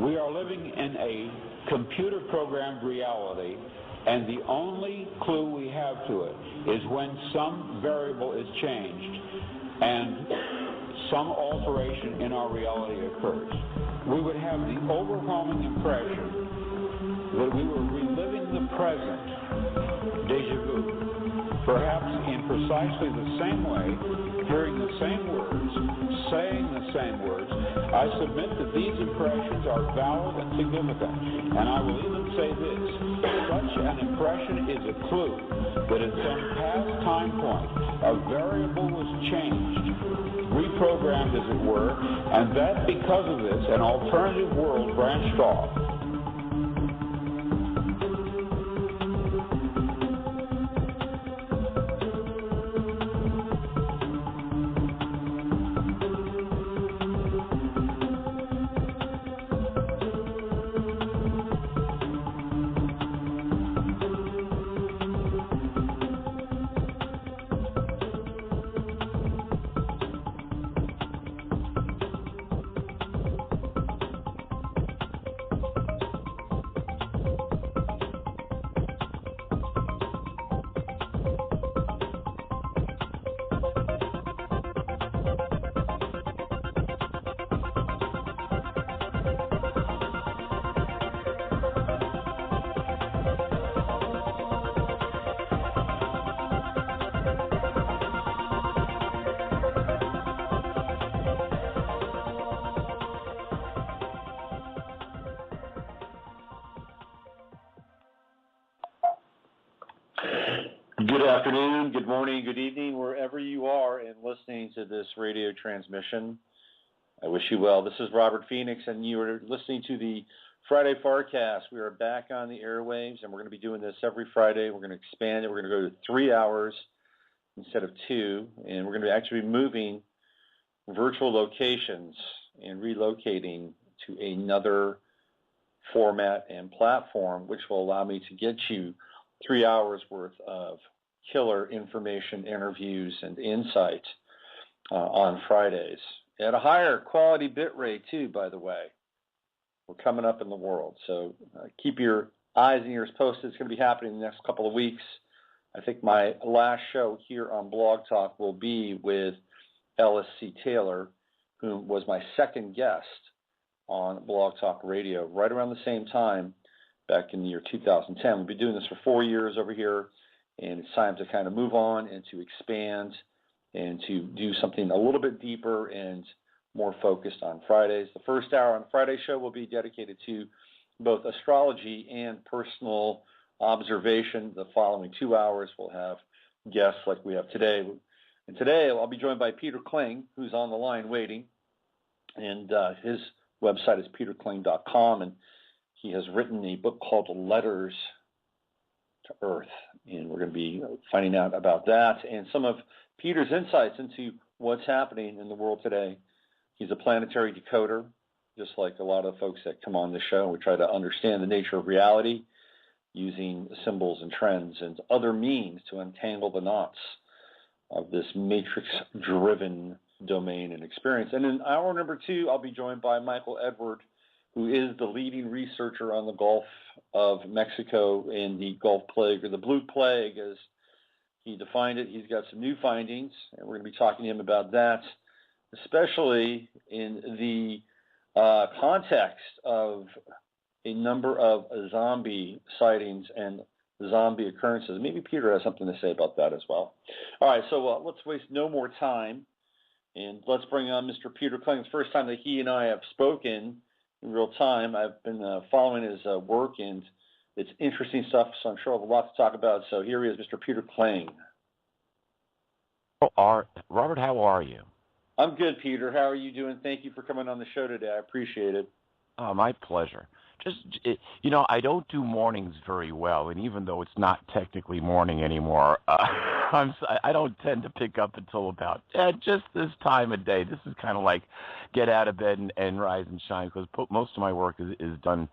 We are living in a computer-programmed reality, and the only clue we have to it is when some variable is changed and some alteration in our reality occurs. We would have the overwhelming impression that we were reliving the present, déjà vu, perhaps in precisely the same way, hearing the same words, saying the same words. I submit that these impressions are valid and significant, and I will even say this: such an impression is a clue that at some past time point a variable was changed, reprogrammed as it were, and that because of this an alternative world branched off. Good afternoon, good morning, good evening, wherever you are and listening to this radio transmission. I wish you well. This is Robert Phoenix, and you are listening to the Friday FARcast. We are back on the airwaves, and we're going to be doing this every Friday. We're going to expand it. We're going to go to 3 hours instead of 2, and we're going to actually be moving virtual locations and relocating to another format and platform, which will allow me to get you 3 hours worth of killer information, interviews, and insight on Fridays. At a higher quality bit rate, too, by the way. We're coming up in the world. So keep your eyes and ears posted. It's going to be happening in the next couple of weeks. I think my last show here on Blog Talk will be with Ellis C. Taylor, who was my second guest on Blog Talk Radio, right around the same time back in the year 2010. We've been doing this for 4 years over here, and it's time to kind of move on and to expand and to do something a little bit deeper and more focused on Fridays. The first hour on the Friday show will be dedicated to both astrology and personal observation. The following 2 hours we'll have guests like we have today. And today I'll be joined by Peter Kling, who's on the line waiting. And his website is peterkling.com, and he has written a book called Letters to Earth, and we're going to be finding out about that and some of Peter's insights into what's happening in the world today. He's a planetary decoder, just like a lot of folks that come on the show. We try to understand the nature of reality using symbols and trends and other means to untangle the knots of this matrix-driven domain and experience. And in hour number 2, I'll be joined by Michael Edward, who is the leading researcher on the Gulf of Mexico and the Gulf Plague, or the Blue Plague, as he defined it. He's got some new findings, and we're going to be talking to him about that, especially in the context of a number of zombie sightings and zombie occurrences. Maybe Peter has something to say about that as well. All right, so let's waste no more time, and let's bring on Mr. Peter Kling. It's the first time that he and I have spoken in real time. I've been following his work, and it's interesting stuff, so I'm sure I'll have a lot to talk about. So here he is, Mr. Peter Kling. Robert, how are you? I'm good, Peter. How are you doing? Thank you for coming on the show today. I appreciate it. Oh, my pleasure. I don't do mornings very well, and even though it's not technically morning anymore, I don't tend to pick up until about just this time of day. This is kind of like get out of bed and rise and shine, because most of my work is done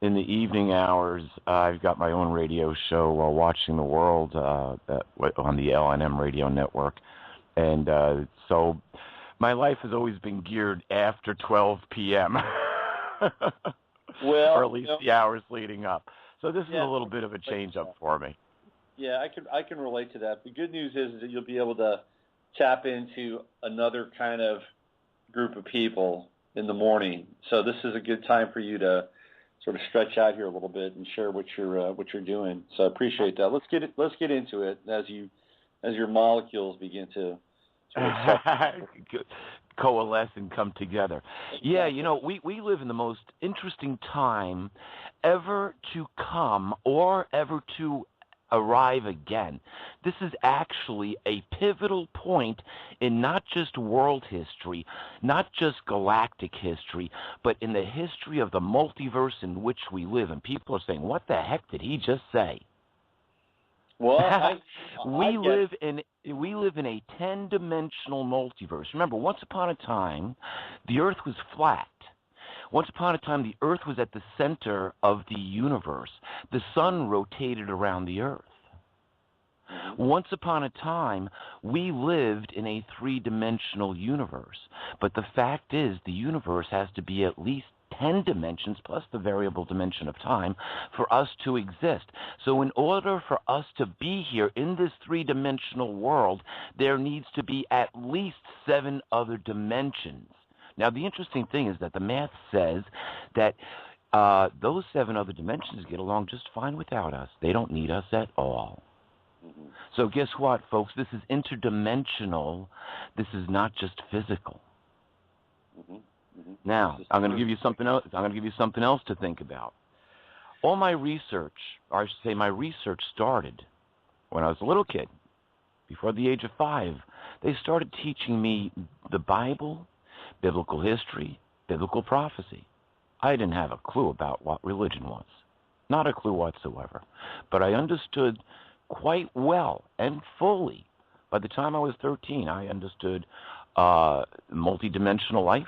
in the evening hours. I've got my own radio show, Watching the World, on the LNM radio network, and so my life has always been geared after 12 p.m. Well, or at least the hours leading up. So this is a little bit of a like change up for me. Yeah, I can relate to that. The good news is that you'll be able to tap into another kind of group of people in the morning. So this is a good time for you to sort of stretch out here a little bit and share what you're doing. So I appreciate that. Let's get into it as your molecules begin to sort of coalesce and come together. Yeah, we live in the most interesting time ever to come or ever to arrive again. This is actually a pivotal point in not just world history, not just galactic history, but in the history of the multiverse in which we live. And people are saying, what the heck did he just say? Well, we live in a 10-dimensional multiverse. Remember, once upon a time, the Earth was flat. Once upon a time, the Earth was at the center of the universe. The sun rotated around the Earth. Once upon a time, we lived in a 3-dimensional universe. But the fact is, the universe has to be at least 10 dimensions plus the variable dimension of time for us to exist. So in order for us to be here in this 3-dimensional world, there needs to be at least 7 other dimensions. Now, the interesting thing is that the math says that those 7 other dimensions get along just fine without us. They don't need us at all. Mm-hmm. So guess what, folks? This is interdimensional. This is not just physical. Mm-hmm. Mm-hmm. Now, I'm going to give you something else. I'm going to give you something else to think about. All my research, or I should say my research, started when I was a little kid. Before the age of 5, they started teaching me the Bible, biblical history, biblical prophecy. I didn't have a clue about what religion was. Not a clue whatsoever. But I understood quite well and fully. By the time I was 13, I understood multidimensional life.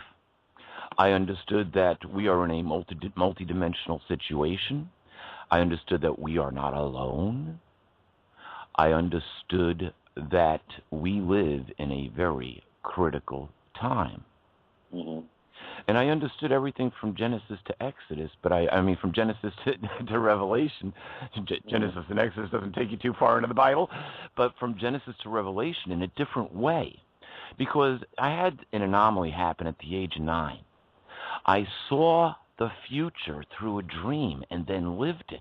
I understood that we are in a multidimensional situation. I understood that we are not alone. I understood that we live in a very critical time. Mm-hmm. And I understood everything from Genesis to Exodus, but I mean from Genesis to Revelation. Genesis and Exodus doesn't take you too far into the Bible, but from Genesis to Revelation in a different way. Because I had an anomaly happen at the age of 9. I saw the future through a dream and then lived it.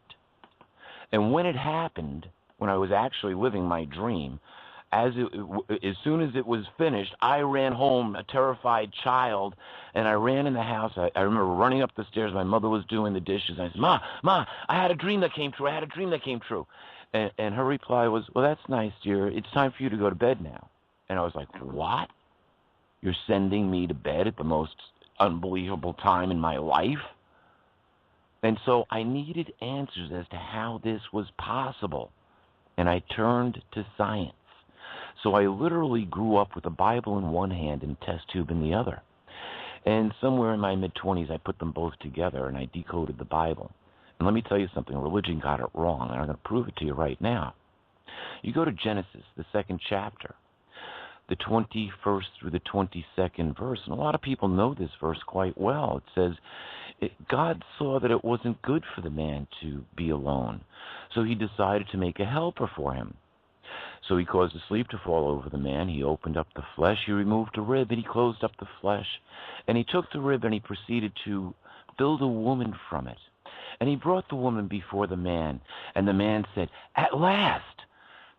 And when it happened, when I was actually living my dream, as soon as it was finished, I ran home, a terrified child, and I ran in the house. I remember running up the stairs. My mother was doing the dishes. I said, Ma, I had a dream that came true. I had a dream that came true. And her reply was, well, that's nice, dear. It's time for you to go to bed now. And I was like, what? You're sending me to bed at the most unbelievable time in my life? And so I needed answers as to how this was possible. And I turned to science. So I literally grew up with a Bible in one hand and a test tube in the other. And somewhere in my mid-20s, I put them both together and I decoded the Bible. And let me tell you something, religion got it wrong, and I'm going to prove it to you right now. You go to Genesis, the 2nd chapter, the 21st through the 22nd verse, and a lot of people know this verse quite well. It says, God saw that it wasn't good for the man to be alone, so he decided to make a helper for him. So he caused a sleep to fall over the man. He opened up the flesh. He removed a rib, and he closed up the flesh. And he took the rib, and he proceeded to build a woman from it. And he brought the woman before the man. And the man said, at last,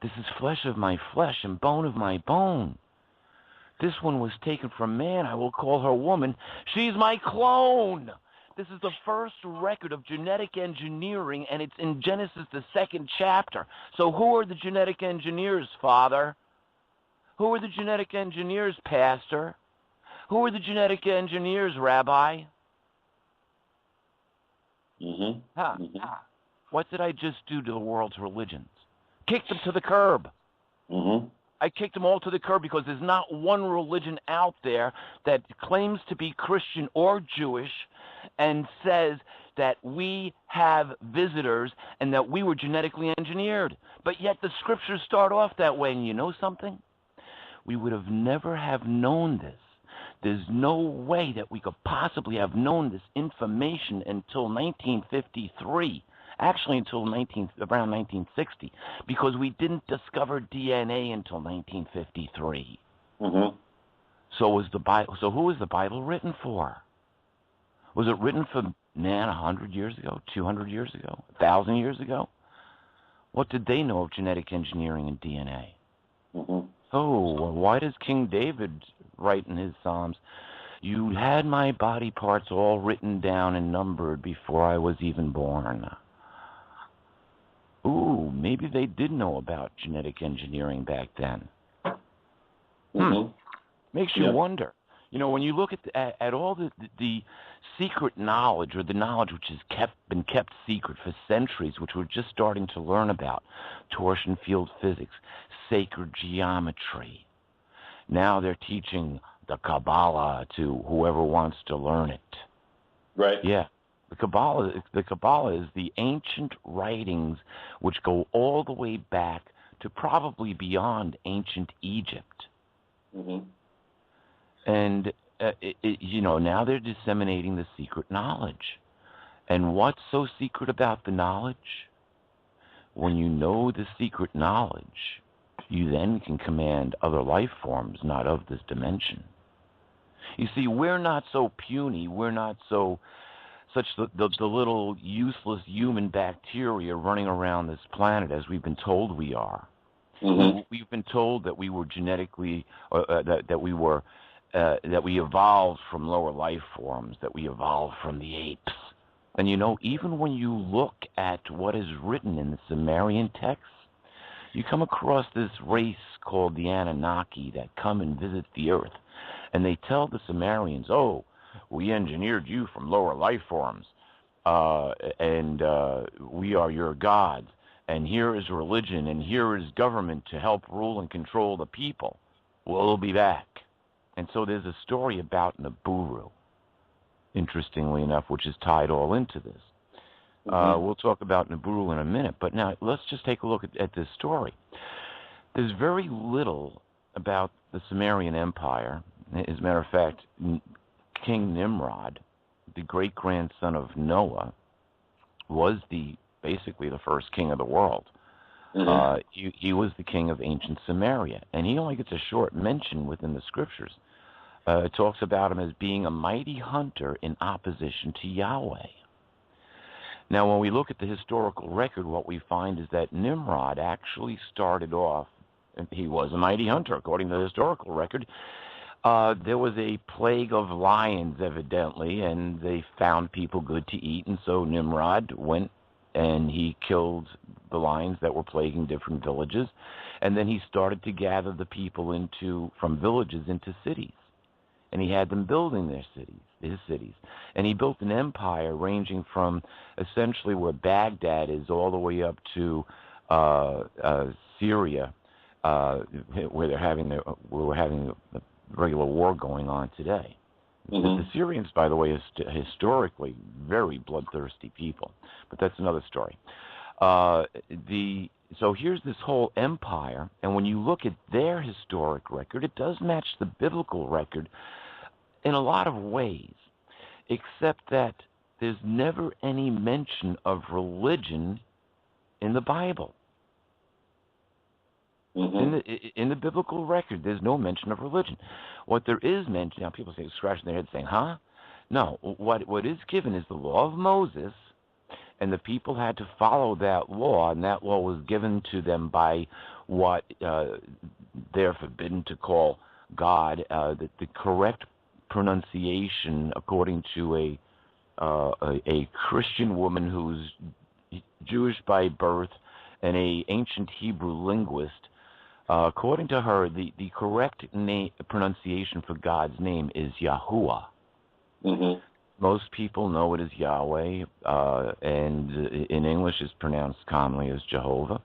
this is flesh of my flesh and bone of my bone. This one was taken from man. I will call her woman. She's my clone. This is the first record of genetic engineering, and it's in Genesis, the 2nd chapter. So who are the genetic engineers, Father? Who are the genetic engineers, Pastor? Who are the genetic engineers, Rabbi? Mm-hmm. What did I just do to the world's religions? Kicked them to the curb. Mm-hmm. I kicked them all to the curb because there's not one religion out there that claims to be Christian or Jewish and says that we have visitors and that we were genetically engineered. But yet the scriptures start off that way. And you know something? We would have never have known this. There's no way that we could possibly have known this information until 1953. Actually, until around 1960, because we didn't discover DNA until 1953. Mm-hmm. So who was the Bible written for? Was it written for man 100 years ago, 200 years ago, 1,000 years ago? What did they know of genetic engineering and DNA? Mm-hmm. Oh, well, why does King David write in his Psalms, "You had my body parts all written down and numbered before I was even born"? Ooh, maybe they did know about genetic engineering back then. Mm-hmm. Makes you wonder. You know, when you look at all the secret knowledge, or the knowledge which has been kept secret for centuries, which we're just starting to learn about, torsion field physics, sacred geometry. Now they're teaching the Kabbalah to whoever wants to learn it. Right. Yeah. The Kabbalah is the ancient writings which go all the way back to probably beyond ancient Egypt. Mm-hmm. And, now they're disseminating the secret knowledge. And what's so secret about the knowledge? When you know the secret knowledge, you then can command other life forms not of this dimension. You see, we're not so puny, we're not such the little useless human bacteria running around this planet as we've been told we are. Mm-hmm. We've been told that we were genetically, that we evolved from lower life forms, that we evolved from the apes. And even when you look at what is written in the Sumerian texts, you come across this race called the Anunnaki that come and visit the earth. And they tell the Sumerians, "Oh, we engineered you from lower life forms, and we are your gods. And here is religion, and here is government to help rule and control the people. We'll be back." And so there's a story about Nibiru, interestingly enough, which is tied all into this. Mm-hmm. We'll talk about Nibiru in a minute, but now let's just take a look at this story. There's very little about the Sumerian Empire. As a matter of fact, King Nimrod, the great-grandson of Noah, was basically the first king of the world. Mm-hmm. He was the king of ancient Samaria, and he only gets a short mention within the scriptures. It talks about him as being a mighty hunter in opposition to Yahweh. Now, when we look at the historical record, what we find is that Nimrod actually started off, and he was a mighty hunter, according to the historical record. There was a plague of lions, evidently, and they found people good to eat, and so Nimrod went and he killed the lions that were plaguing different villages, and then he started to gather the people from villages into cities, and he had them building his cities, and he built an empire ranging from essentially where Baghdad is all the way up to Syria, where we're having a regular war going on today. Mm-hmm. The Syrians, by the way, is historically very bloodthirsty people, but that's another story. So here's this whole empire, and when you look at their historic record, it does match the biblical record in a lot of ways, except that there's never any mention of religion in the Bible. Mm-hmm. In the biblical record, there's no mention of religion. What there is mention, now people say, scratching their heads saying, huh? No, what is given is the law of Moses, and the people had to follow that law, and that law was given to them by what they're forbidden to call God. The correct pronunciation, according to a Christian woman who's Jewish by birth and a ancient Hebrew linguist, according to her, the correct pronunciation for God's name is Yahuwah. Mm-hmm. Most people know it as Yahweh, and in English it's pronounced commonly as Jehovah.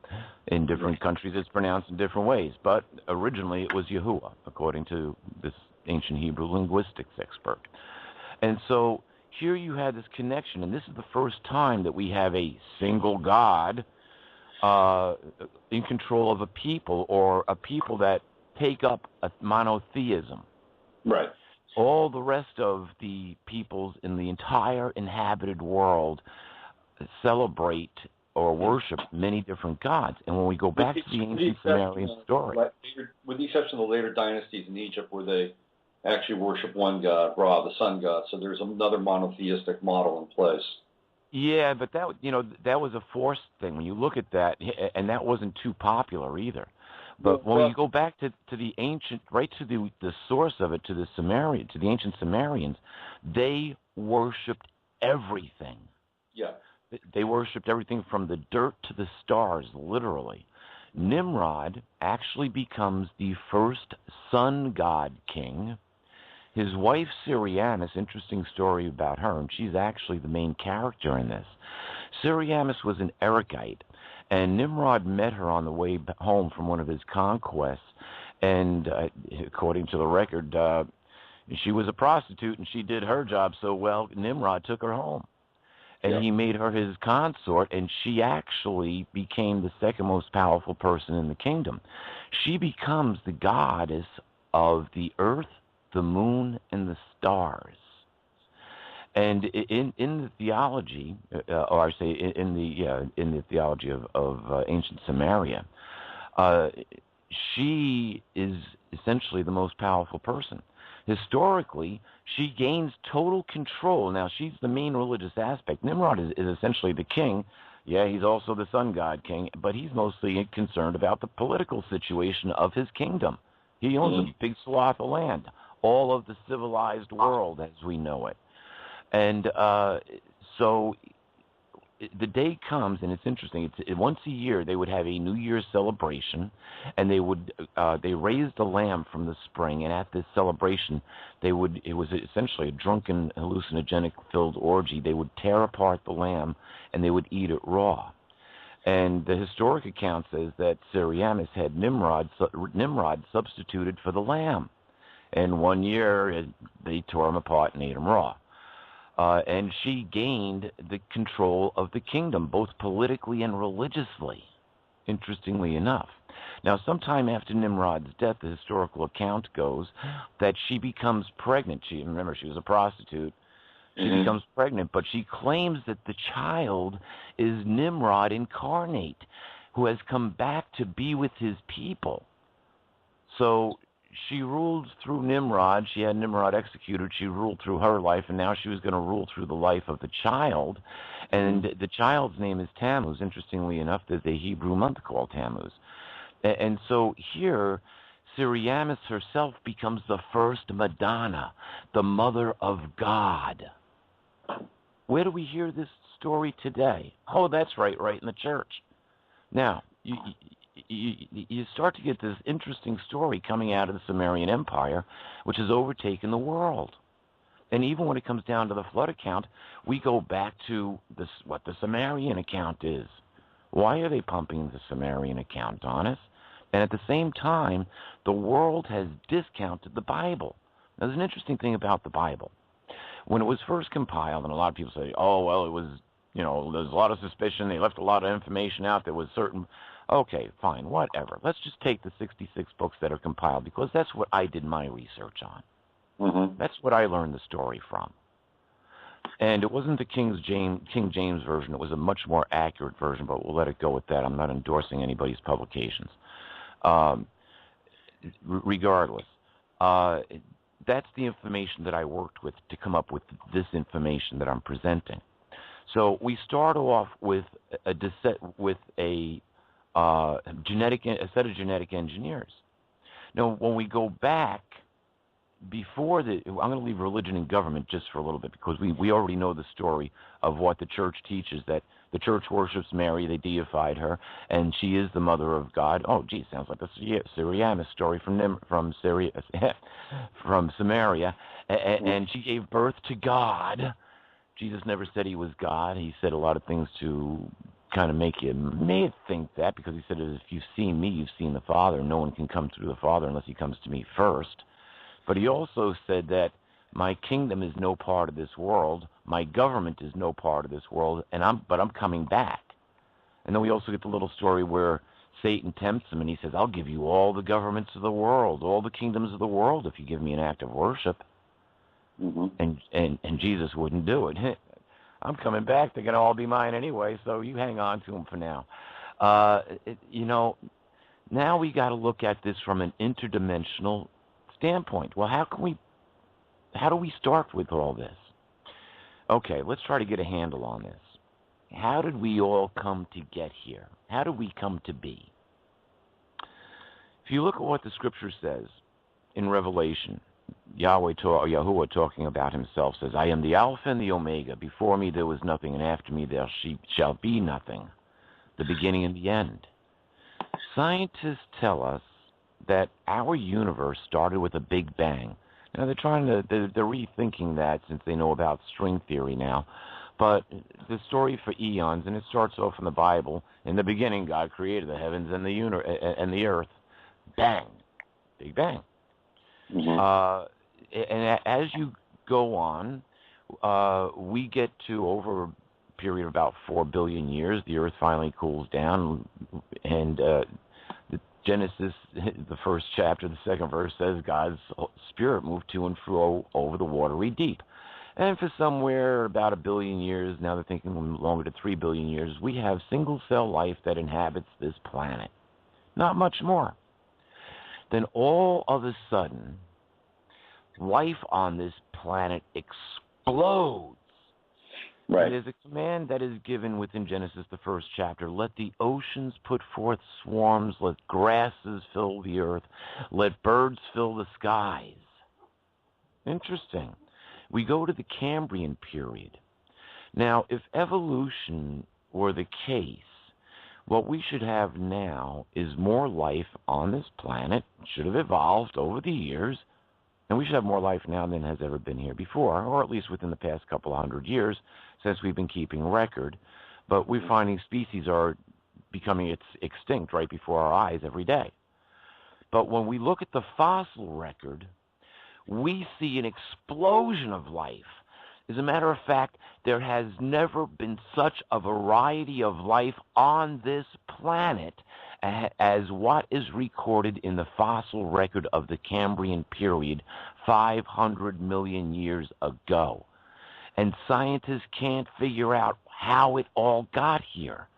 In different countries it's pronounced in different ways, but originally it was Yahuwah, according to this ancient Hebrew linguistics expert. And so here you had this connection, and this is the first time that we have a single God in control of a people, or a people that take up a monotheism. Right. All the rest of the peoples in the entire inhabited world celebrate or worship many different gods. And when we go back to the ancient Sumerian story, with the exception of the later dynasties in Egypt where they actually worship one god, Ra, the sun god, so there's another monotheistic model in place. Yeah, but that was a forced thing. When you look at that, and that wasn't too popular either. But when you go back to the ancient, right to the source of it, to the ancient Sumerians, they worshipped everything. Yeah. They worshipped everything from the dirt to the stars, literally. Nimrod actually becomes the first sun god king. His wife, Semiramis, interesting story about her, and she's actually the main character in this. Semiramis was an Erechite, and Nimrod met her on the way home from one of his conquests, and according to the record, she was a prostitute, and she did her job so well, Nimrod took her home. And he made her his consort, and she actually became the second most powerful person in the kingdom. She becomes the goddess of the earth, the moon, and the stars. And in the theology, or I say in the theology of ancient Samaria, she is essentially the most powerful person. Historically, she gains total control. Now, she's the main religious aspect. Nimrod is essentially the king. Yeah, he's also the sun god king, but he's mostly concerned about the political situation of his kingdom. He owns a big swath of land, all of the civilized world as we know it. And so the day comes, and it's interesting. Once a year they would have a New Year's celebration, and they raised a lamb from the spring, and at this celebration it was essentially a drunken, hallucinogenic-filled orgy. They would tear apart the lamb, and they would eat it raw. And the historic account says that Semiramis had Nimrod substituted for the lamb, and one year they tore him apart and ate him raw. And she gained the control of the kingdom, both politically and religiously, interestingly enough. Now, sometime after Nimrod's death, the historical account goes that she becomes pregnant. Remember, she was a prostitute. She becomes pregnant, but she claims that the child is Nimrod incarnate, who has come back to be with his people. So she ruled through Nimrod. She had Nimrod executed. She ruled through her life, and now she was going to rule through the life of the child. And the child's name is Tammuz. Interestingly enough, there's a Hebrew month called Tammuz. And so here, Semiramis herself becomes the first Madonna, the mother of God. Where do we hear this story today? Oh, that's right in the church. Now, you start to get this interesting story coming out of the Sumerian Empire, which has overtaken the world. And even when it comes down to the flood account, we go back to what the Sumerian account is. Why are they pumping the Sumerian account on us? And at the same time, the world has discounted the Bible. Now, there's an interesting thing about the Bible. When it was first compiled, and a lot of people say, oh, well, it was, there's a lot of suspicion. They left a lot of information out. There was certain... Okay, fine, whatever. Let's just take the 66 books that are compiled, because that's what I did my research on. That's what I learned the story from. And it wasn't the King James Version. It was a much more accurate version, but we'll let it go with that. I'm not endorsing anybody's publications. Regardless, that's the information that I worked with to come up with this information that I'm presenting. So we start off with a set of genetic engineers. Now, when we go back before I'm going to leave religion and government just for a little bit, because we already know the story of what the church teaches, that the church worships Mary, they deified her, and she is the mother of God. Oh, gee, sounds like the Semiramis story from Samaria, and she gave birth to God. Jesus never said he was God. He said a lot of things to kind of make you may think that, because he said, if you've seen me, you've seen the Father. No one can come to the Father unless he comes to me first. But he also said that my kingdom is no part of this world, my government is no part of this world, but I'm coming back. And then we also get the little story where Satan tempts him, and he says, I'll give you all the governments of the world, all the kingdoms of the world, if you give me an act of worship. And Jesus wouldn't do it. I'm coming back. They're going to all be mine anyway, so you hang on to them for now. Now we got to look at this from an interdimensional standpoint. Well, how do we start with all this? Okay, let's try to get a handle on this. How did we all come to get here? How did we come to be? If you look at what the scripture says in Revelation, Yahuwah talking about himself says, I am the Alpha and the Omega. Before me there was nothing, and after me there shall be nothing. The beginning and the end. Scientists tell us that our universe started with a big bang. Now they're rethinking that since they know about string theory now. But the story for eons, and it starts off in the Bible, in the beginning God created the heavens and the earth. Bang. Big bang. And as you go on, we get to, over a period of about 4 billion years, the earth finally cools down, and Genesis, the first chapter, the second verse says God's spirit moved to and fro over the watery deep. And for somewhere about 1 billion years, now they're thinking longer to 3 billion years, we have single-cell life that inhabits this planet. Not much more. Then all of a sudden, life on this planet explodes. Right. And there's a command that is given within Genesis, the first chapter. Let the oceans put forth swarms. Let grasses fill the earth. Let birds fill the skies. Interesting. We go to the Cambrian period. Now, if evolution were the case, what we should have now is more life on this planet. It should have evolved over the years. And we should have more life now than has ever been here before, or at least within the past couple 100 years since we've been keeping record. But we're finding species are becoming extinct right before our eyes every day. But when we look at the fossil record, we see an explosion of life. As a matter of fact, there has never been such a variety of life on this planet as what is recorded in the fossil record of the Cambrian period 500 million years ago. And scientists can't figure out how it all got here.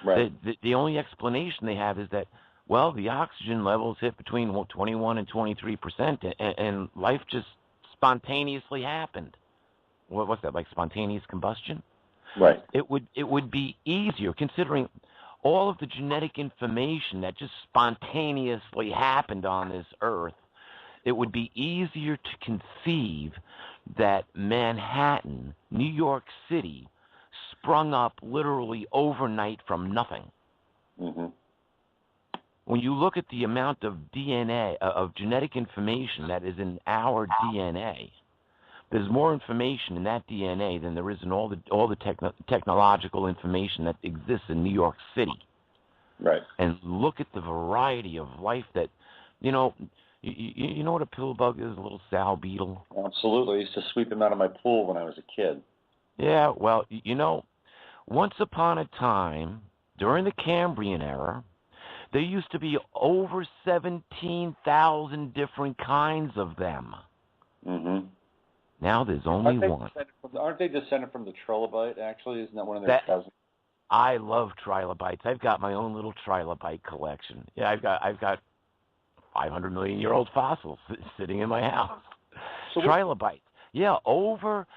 Right. The only explanation they have is that, well, the oxygen levels hit between 21 and 23%, and life just spontaneously happened. What's that, like spontaneous combustion? Right. It would be easier, considering all of the genetic information that just spontaneously happened on this earth. It would be easier to conceive that Manhattan, New York City, sprung up literally overnight from nothing. When you look at the amount of DNA, of genetic information that is in our DNA, there's more information in that DNA than there is in all the technological information that exists in New York City. Right. And look at the variety of life that, you know what a pill bug is, a little sow beetle? Absolutely. I used to sweep them out of my pool when I was a kid. Yeah, well, once upon a time, during the Cambrian era, there used to be over 17,000 different kinds of them. Now there's only one. Aren't they descended from the trilobite, actually? Isn't that one of their cousins? I love trilobites. I've got my own little trilobite collection. Yeah, I've got 500 million year old fossils sitting in my house. So trilobites. Yeah, over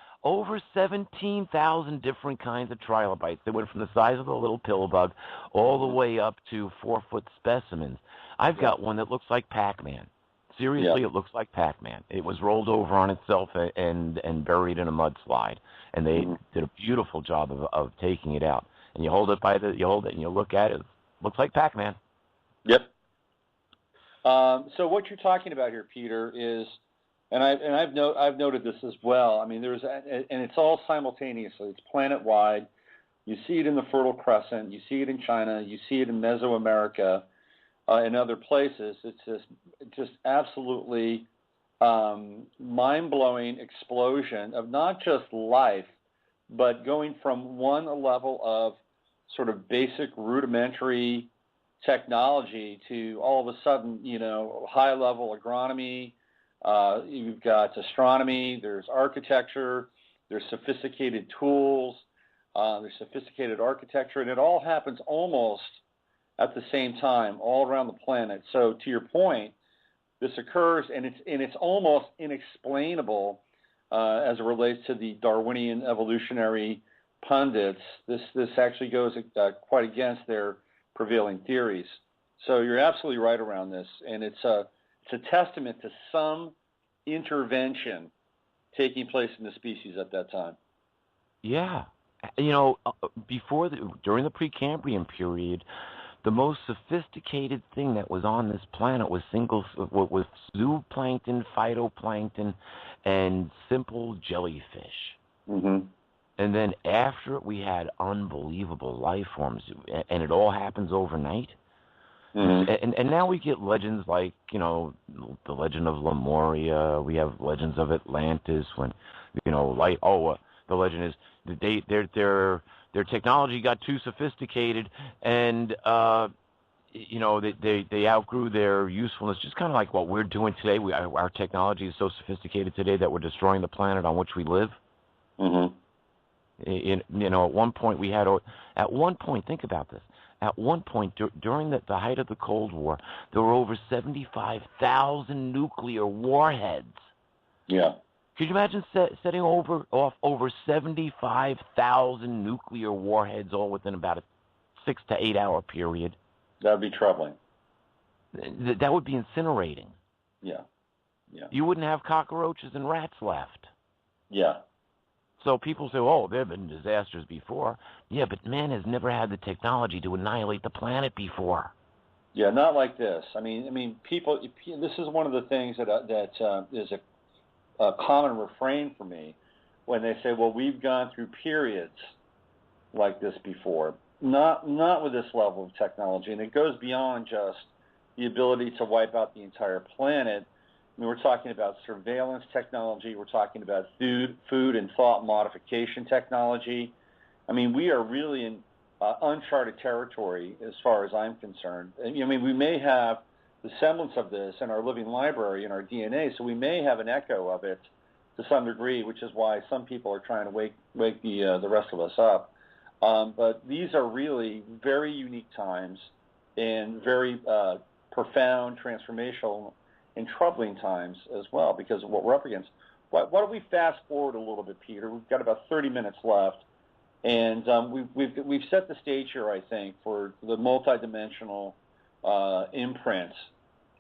17,000 different kinds of trilobites. They went from the size of the little pill bug all the way up to 4-foot specimens. I've got one that looks like Pac-Man. Seriously, It looks like Pac-Man. It was rolled over on itself and buried in a mudslide, and they did a beautiful job of taking it out. And you hold it and you look at it. It looks like Pac-Man. Yep. So what you're talking about here, Peter, is, and I've noted this as well. I mean, and it's all simultaneously. It's planet-wide. You see it in the Fertile Crescent. You see it in China. You see it in Mesoamerica. In other places. It's just absolutely mind-blowing explosion of not just life, but going from one level of sort of basic rudimentary technology to all of a sudden, high-level agronomy, You've got astronomy, there's architecture, there's sophisticated tools, there's sophisticated architecture, and it all happens almost at the same time all around the planet. So to your point, this occurs, and it's almost inexplainable as it relates to the Darwinian evolutionary pundits. This actually goes quite against their prevailing theories. So you're absolutely right around this, and it's a testament to some intervention taking place in the species at that time. Yeah. During the Precambrian period, the most sophisticated thing that was on this planet was zooplankton, phytoplankton, and simple jellyfish. Mm-hmm. And then after it, we had unbelievable life forms, and it all happens overnight. Mm-hmm. And now we get legends like, the legend of Lemuria. We have legends of Atlantis when, the legend is their technology got too sophisticated, and they outgrew their usefulness. Just kind of like what we're doing today. Our technology is so sophisticated today that we're destroying the planet on which we live. Mm-hmm. At one point, think about this. At one point, during the height of the Cold War, there were over 75,000 nuclear warheads. Yeah. Could you imagine setting off over 75,000 nuclear warheads all within about a 6 to 8 hour period? That would be troubling. That would be incinerating. Yeah. You wouldn't have cockroaches and rats left. Yeah. So people say, oh, there have been disasters before. Yeah, but man has never had the technology to annihilate the planet before. Yeah, not like this. I mean, people. This is one of the things that is a common refrain for me when they say, well, we've gone through periods like this before. Not with this level of technology, and it goes beyond just the ability to wipe out the entire planet. I mean, we're talking about surveillance technology. We're talking about food and thought modification technology. I mean, we are really in uncharted territory as far as I'm concerned. And, we may have the semblance of this in our living library, in our DNA, so we may have an echo of it to some degree, which is why some people are trying to wake the rest of us up. But these are really very unique times and very profound, transformational, and troubling times as well because of what we're up against. Why don't we fast forward a little bit, Peter? We've got about 30 minutes left, and we've set the stage here, I think, for the multidimensional imprints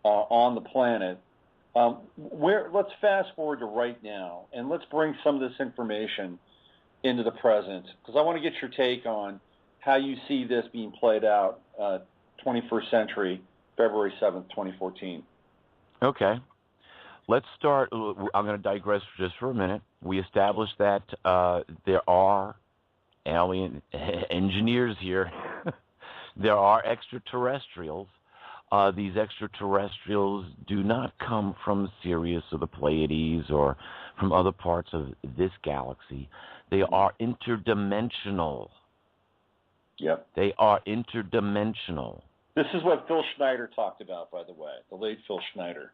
on the planet. Let's fast forward to right now, and let's bring some of this information into the present, because I want to get your take on how you see this being played out 21st century, February 7th, 2014. Okay. Let's start. I'm going to digress just for a minute. We established that there are alien engineers here. There are extraterrestrials. These extraterrestrials do not come from Sirius or the Pleiades or from other parts of this galaxy. They are interdimensional. Yep. They are interdimensional. This is what Phil Schneider talked about, by the way, the late Phil Schneider.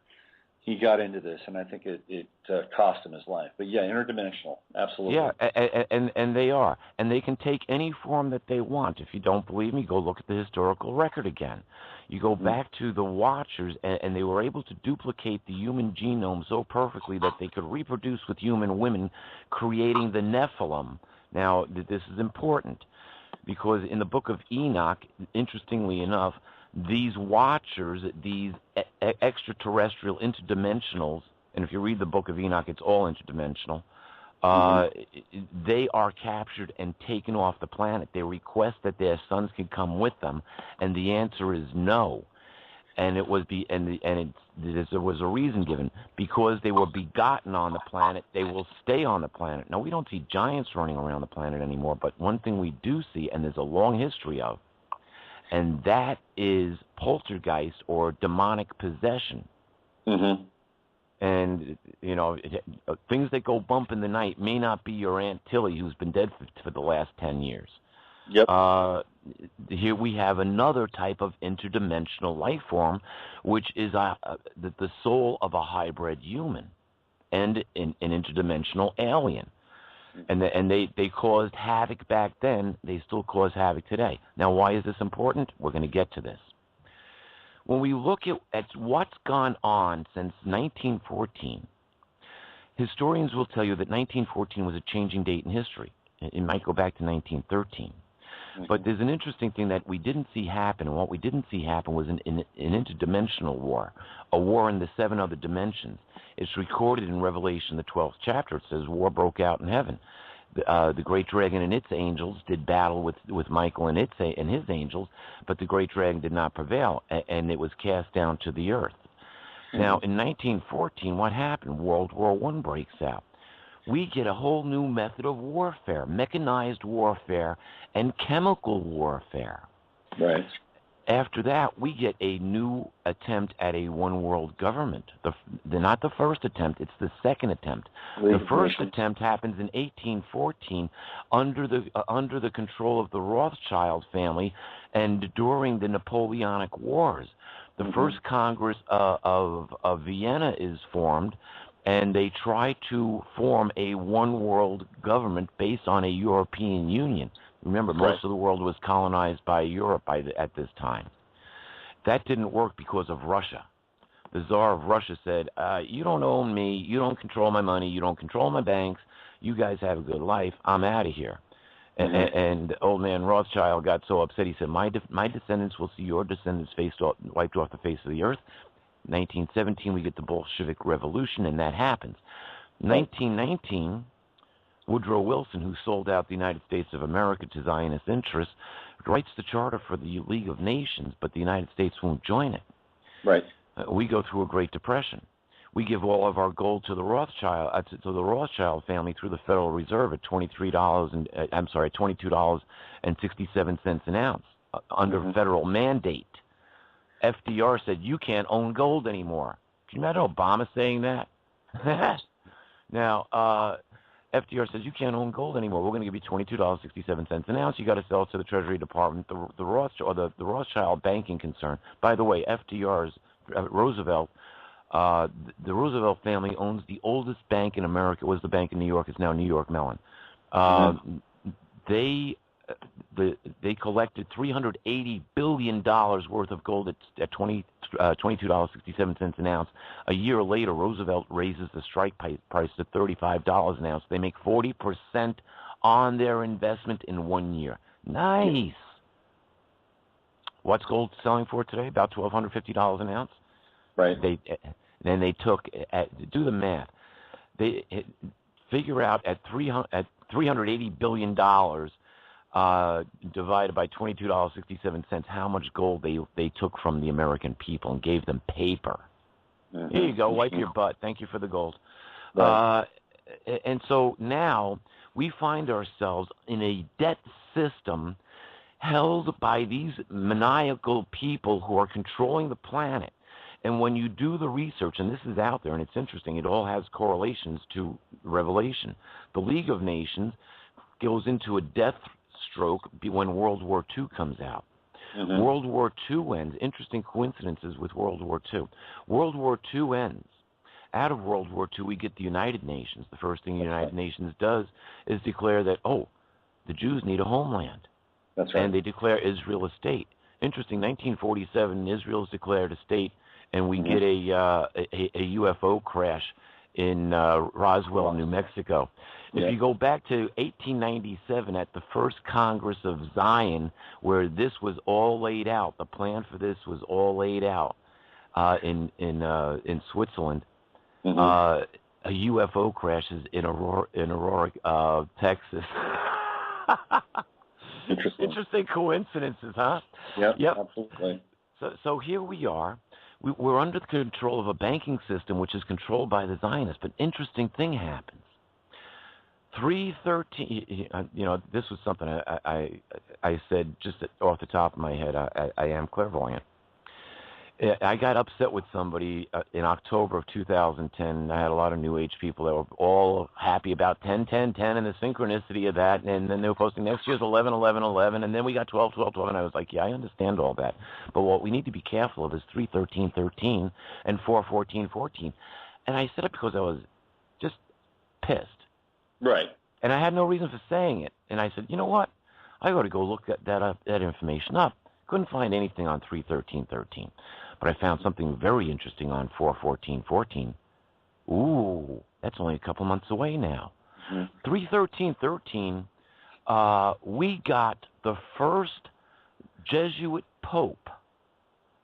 He got into this, and I think it cost him his life. But yeah, interdimensional, absolutely. Yeah, and they are. And they can take any form that they want. If you don't believe me, go look at the historical record again. You go back to the Watchers, and they were able to duplicate the human genome so perfectly that they could reproduce with human women, creating the Nephilim. Now, this is important, because in the book of Enoch, interestingly enough, these Watchers, these extraterrestrial interdimensionals, and if you read the book of Enoch, it's all interdimensional, they are captured and taken off the planet. They request that their sons can come with them, and the answer is no. And there was a reason given. Because they were begotten on the planet, they will stay on the planet. Now, we don't see giants running around the planet anymore, but one thing we do see, and there's a long history of, and that is poltergeist or demonic possession. Mm-hmm. And, things that go bump in the night may not be your Aunt Tilly, who's been dead for the last 10 years. Yep. Here we have another type of interdimensional life form, which is the soul of a hybrid human and an interdimensional alien. And they caused havoc back then. They still cause havoc today. Now, why is this important? We're going to get to this. When we look at what's gone on since 1914, historians will tell you that 1914 was a changing date in history. It might go back to 1913. But there's an interesting thing that we didn't see happen, and what we didn't see happen was an interdimensional war, a war in the 7 other dimensions. It's recorded in Revelation, the 12th chapter. It says war broke out in heaven. The great dragon and its angels did battle with Michael and his angels, but the great dragon did not prevail, and it was cast down to the earth. Now, in 1914, what happened? World War I breaks out. We get a whole new method of warfare, mechanized warfare and chemical warfare. Right. After that, we get a new attempt at a one-world government. Not the first attempt, it's the second attempt. The first attempt happens in 1814 under the control of the Rothschild family and during the Napoleonic Wars. The first Congress of Vienna is formed, and they try to form a one-world government based on a European Union. Remember, most of the world was colonized by Europe at this time. That didn't work because of Russia. The Tsar of Russia said, you don't own me, you don't control my money, you don't control my banks, you guys have a good life, I'm out of here. And old man Rothschild got so upset, he said, my descendants will see your descendants wiped off the face of the earth. 1917, we get the Bolshevik Revolution, and that happens. 1919, Woodrow Wilson, who sold out the United States of America to Zionist interests, writes the charter for the League of Nations, but the United States won't join it. Right. We go through a Great Depression. We give all of our gold to the Rothschild family through the Federal Reserve at $22.67 an ounce under federal mandate. FDR said, you can't own gold anymore. Can you imagine Obama saying that? Now, FDR says, you can't own gold anymore. We're going to give you $22.67 an ounce. You got to sell it to the Treasury Department, the Rothschild banking concern. By the way, Roosevelt, the Roosevelt family owns the oldest bank in America. It was the bank in New York. It's now New York Mellon. They collected $380 billion worth of gold at $22.67 an ounce. A year later, Roosevelt raises the strike price to $35 an ounce. They make 40% on their investment in 1 year. Nice. What's gold selling for today? About $1,250 an ounce. Right. Then they do the math. They figure out at $380 billion. Divided by $22.67, how much gold they took from the American people and gave them paper. Here you go, wipe your butt. Thank you for the gold. Right. And so now we find ourselves in a debt system held by these maniacal people who are controlling the planet. And when you do the research, and this is out there, and it's interesting, it all has correlations to Revelation. The League of Nations goes into a death stroke when World War II comes out. World War II ends. Interesting coincidences with World War II. World War II ends. Out of World War II, we get the United Nations. The first thing the United Nations does is declare that, the Jews need a homeland. That's right. And they declare Israel a state. Interesting, 1947, Israel is declared a state, and we get a UFO crash in Roswell, New Mexico. If you go back to 1897 at the first Congress of Zion, where this was all laid out, the plan for this was all laid out in Switzerland. A UFO crashes in Aurora, Texas. Interesting coincidences, huh? Yep. Absolutely. So here we are. We're under the control of a banking system which is controlled by the Zionists. But interesting thing happens. 313. This was something I said just off the top of my head. I am clairvoyant. I got upset with somebody in October of 2010. I had a lot of New Age people that were all happy about 10, 10, 10 and the synchronicity of that. And then they were posting next year's 11, 11, 11. And then we got 12, 12, 12. And I was like, yeah, I understand all that. But what we need to be careful of is 3, 13, 13 and 4, 14, 14. And I said it because I was just pissed. Right. And I had no reason for saying it. And I said, you know what? I got to go look that information up. Couldn't find anything on 3, 13, 13. But I found something very interesting on 4, 14, 14. Ooh, that's only a couple months away now. 3, 13, 13, we got the first Jesuit pope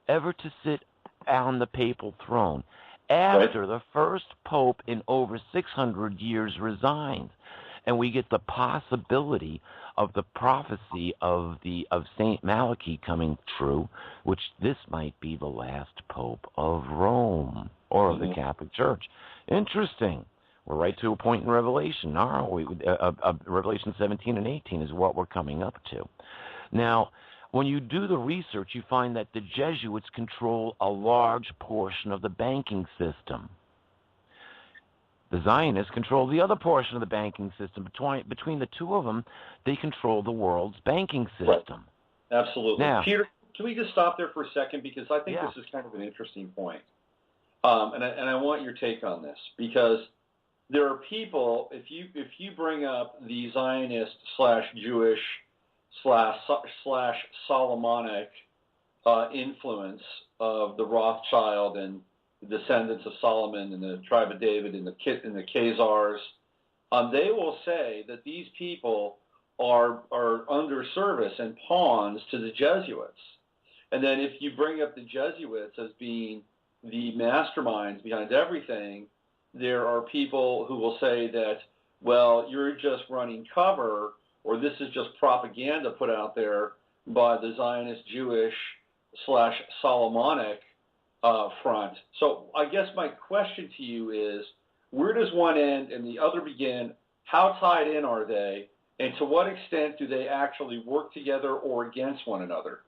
ever to sit on the papal throne after the first pope in over 600 years resigned. And we get the possibility of the prophecy of Saint Malachi coming true, which this might be the last pope of Rome or of the Catholic Church. Interesting. We're right to a point in Revelation, aren't we? Revelation 17 and 18 is what we're coming up to. Now, when you do the research, you find that the Jesuits control a large portion of the banking system. The Zionists control the other portion of the banking system. Between the two of them, they control the world's banking system. Right. Absolutely. Now, Peter, can we just stop there for a second? Because I think this is kind of an interesting point. And I want your take on this. Because there are people, if you bring up the Zionist / Jewish / Solomonic influence of the Rothschild and the descendants of Solomon and the tribe of David and the Khazars, they will say that these people are under service and pawns to the Jesuits. And then if you bring up the Jesuits as being the masterminds behind everything, there are people who will say that, well, you're just running cover, or this is just propaganda put out there by the Zionist Jewish / Solomonic front. So I guess my question to you is, where does one end and the other begin? How tied in are they? And to what extent do they actually work together or against one another?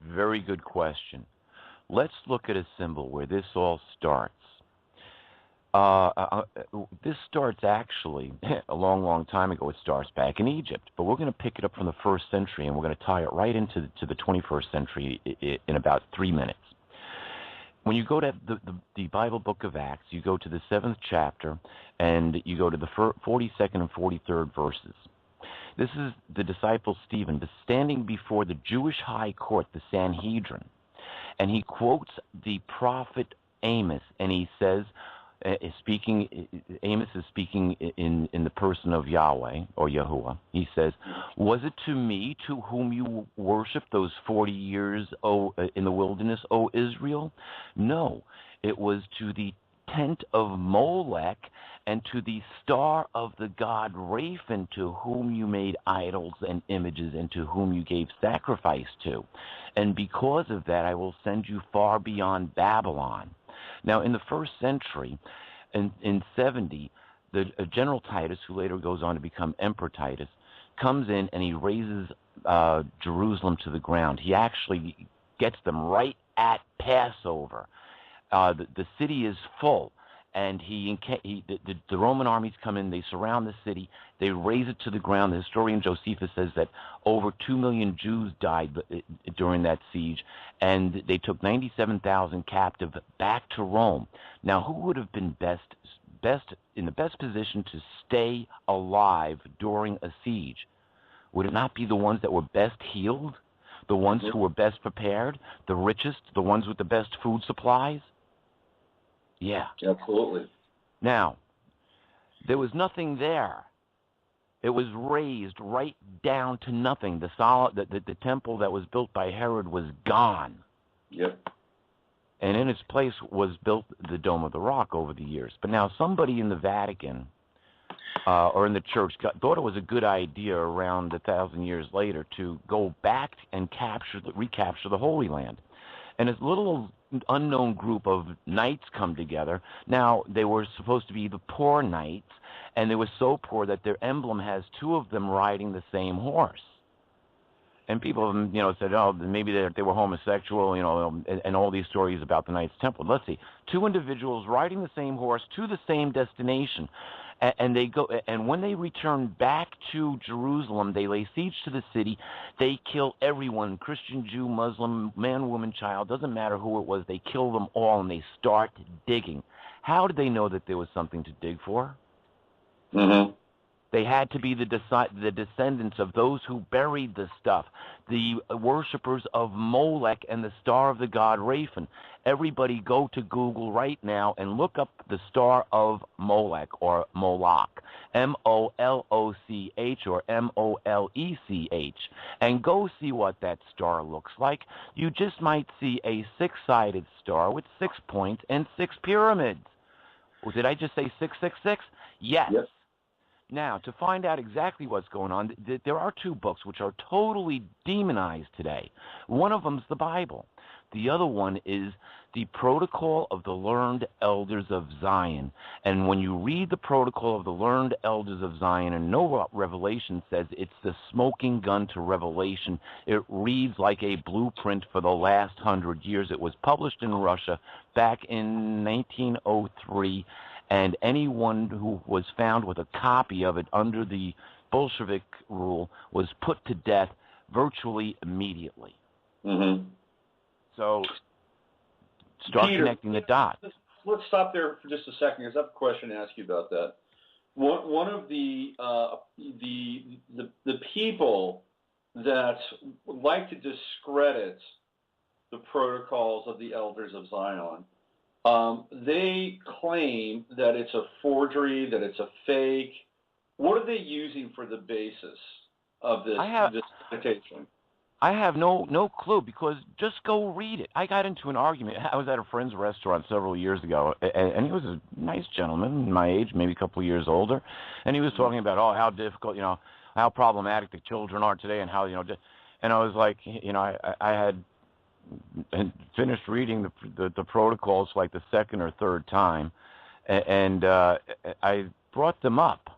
Very good question. Let's look at a symbol where this all starts. This starts actually a long, long time ago. It starts back in Egypt, but we're going to pick it up from the 1st century, and we're going to tie it right into the 21st century in about 3 minutes. When you go to the Bible book of Acts, you go to the 7th chapter, and you go to the 42nd and 43rd verses. This is the disciple Stephen standing before the Jewish high court, the Sanhedrin, and he quotes the prophet Amos, and he says, Amos is speaking in the person of Yahweh or Yahuwah. He says, "Was it to me to whom you worshiped those 40 years, in the wilderness, O Israel? No, it was to the tent of Molech and to the star of the god Raphan, to whom you made idols and images, and to whom you gave sacrifice to. And because of that, I will send you far beyond Babylon." Now, in the 1st century, in 70, the General Titus, who later goes on to become Emperor Titus, comes in and he razes Jerusalem to the ground. He actually gets them right at Passover. The city is full, and the Roman armies come in, they surround the city, they raze it to the ground. The historian Josephus says that over 2 million Jews died during that siege, and they took 97,000 captive back to Rome. Now, who would have been in the best position to stay alive during a siege? Would it not be the ones that were best healed, the ones who were best prepared, the richest, the ones with the best food supplies? Yeah. Absolutely. Now, there was nothing there. It was razed right down to nothing. The temple that was built by Herod was gone. Yep. And in its place was built the Dome of the Rock over the years. But now somebody in the Vatican or in the church thought it was a good idea around 1,000 years later to go back and recapture the Holy Land. And this little unknown group of knights come together. Now, they were supposed to be the poor knights, and they were so poor that their emblem has 2 of them riding the same horse. And people, said, oh, maybe they were homosexual, and all these stories about the Knights Templar. Let's see. Two individuals riding the same horse to the same destination. And they go, and when they return back to Jerusalem, they lay siege to the city. They kill everyone, Christian, Jew, Muslim, man, woman, child, doesn't matter who it was. They kill them all, and they start digging. How did they know that there was something to dig for? Mm-hmm. They had to be the descendants of those who buried the stuff, the worshippers of Molech and the star of the god Raphan. Everybody go to Google right now and look up the star of Molech, or Moloch, M-O-L-O-C-H or M-O-L-E-C-H, and go see what that star looks like. You just might see a six-sided star with 6 points and 6 pyramids. Or did I just say 666? Yes. Now, to find out exactly what's going on, there are 2 books which are totally demonized today. One of them is the Bible. The other one is the Protocol of the Learned Elders of Zion. And when you read the Protocol of the Learned Elders of Zion and know what Revelation says, it's the smoking gun to Revelation. It reads like a blueprint for the last 100 years. It was published in Russia back in 1903. And anyone who was found with a copy of it under the Bolshevik rule was put to death virtually immediately. Mm-hmm. So start Peter, connecting the dots. Let's stop there for just a second, because I have a question to ask you about that. One of the people that like to discredit the protocols of the Elders of Zion, they claim that it's a forgery, that it's a fake. What are they using for the basis of this citation? I have no clue, because just go read it. I got into an argument. I was at a friend's restaurant several years ago, and he was a nice gentleman, my age, maybe a couple of years older, and he was talking about, how difficult, how problematic the children are today, and how, and I was like, I had finished reading the protocols like the second or third time, and I brought them up.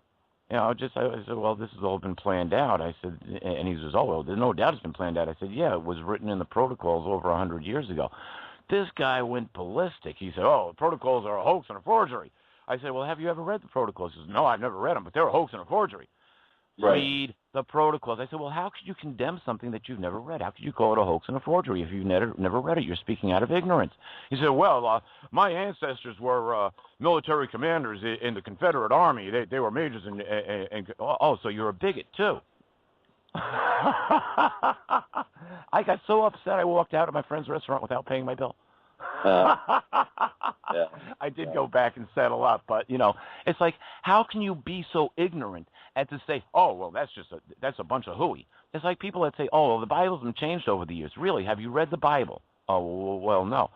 I said, well, this has all been planned out. I said, and he says, oh, well, there's no doubt it's been planned out. I said, yeah, it was written in the protocols over 100 years ago. This guy went ballistic. He said, oh, the protocols are a hoax and a forgery. I said, well, have you ever read the protocols? He says, no, I've never read them, but they're a hoax and a forgery. Right. Read the protocols. I said, well, how could you condemn something that you've never read? How could you call it a hoax and a forgery if you've never read it? You're speaking out of ignorance. He said, well, my ancestors were military commanders in the Confederate Army. They were majors in so you're a bigot, too. I got so upset I walked out of my friend's restaurant without paying my bill. Yeah. I did go back and settle up, but it's like, how can you be so ignorant and to say, oh, well, that's a bunch of hooey? It's like people that say, oh, well, the Bible's been changed over the years. Really? Have you read the Bible? Oh, well, no.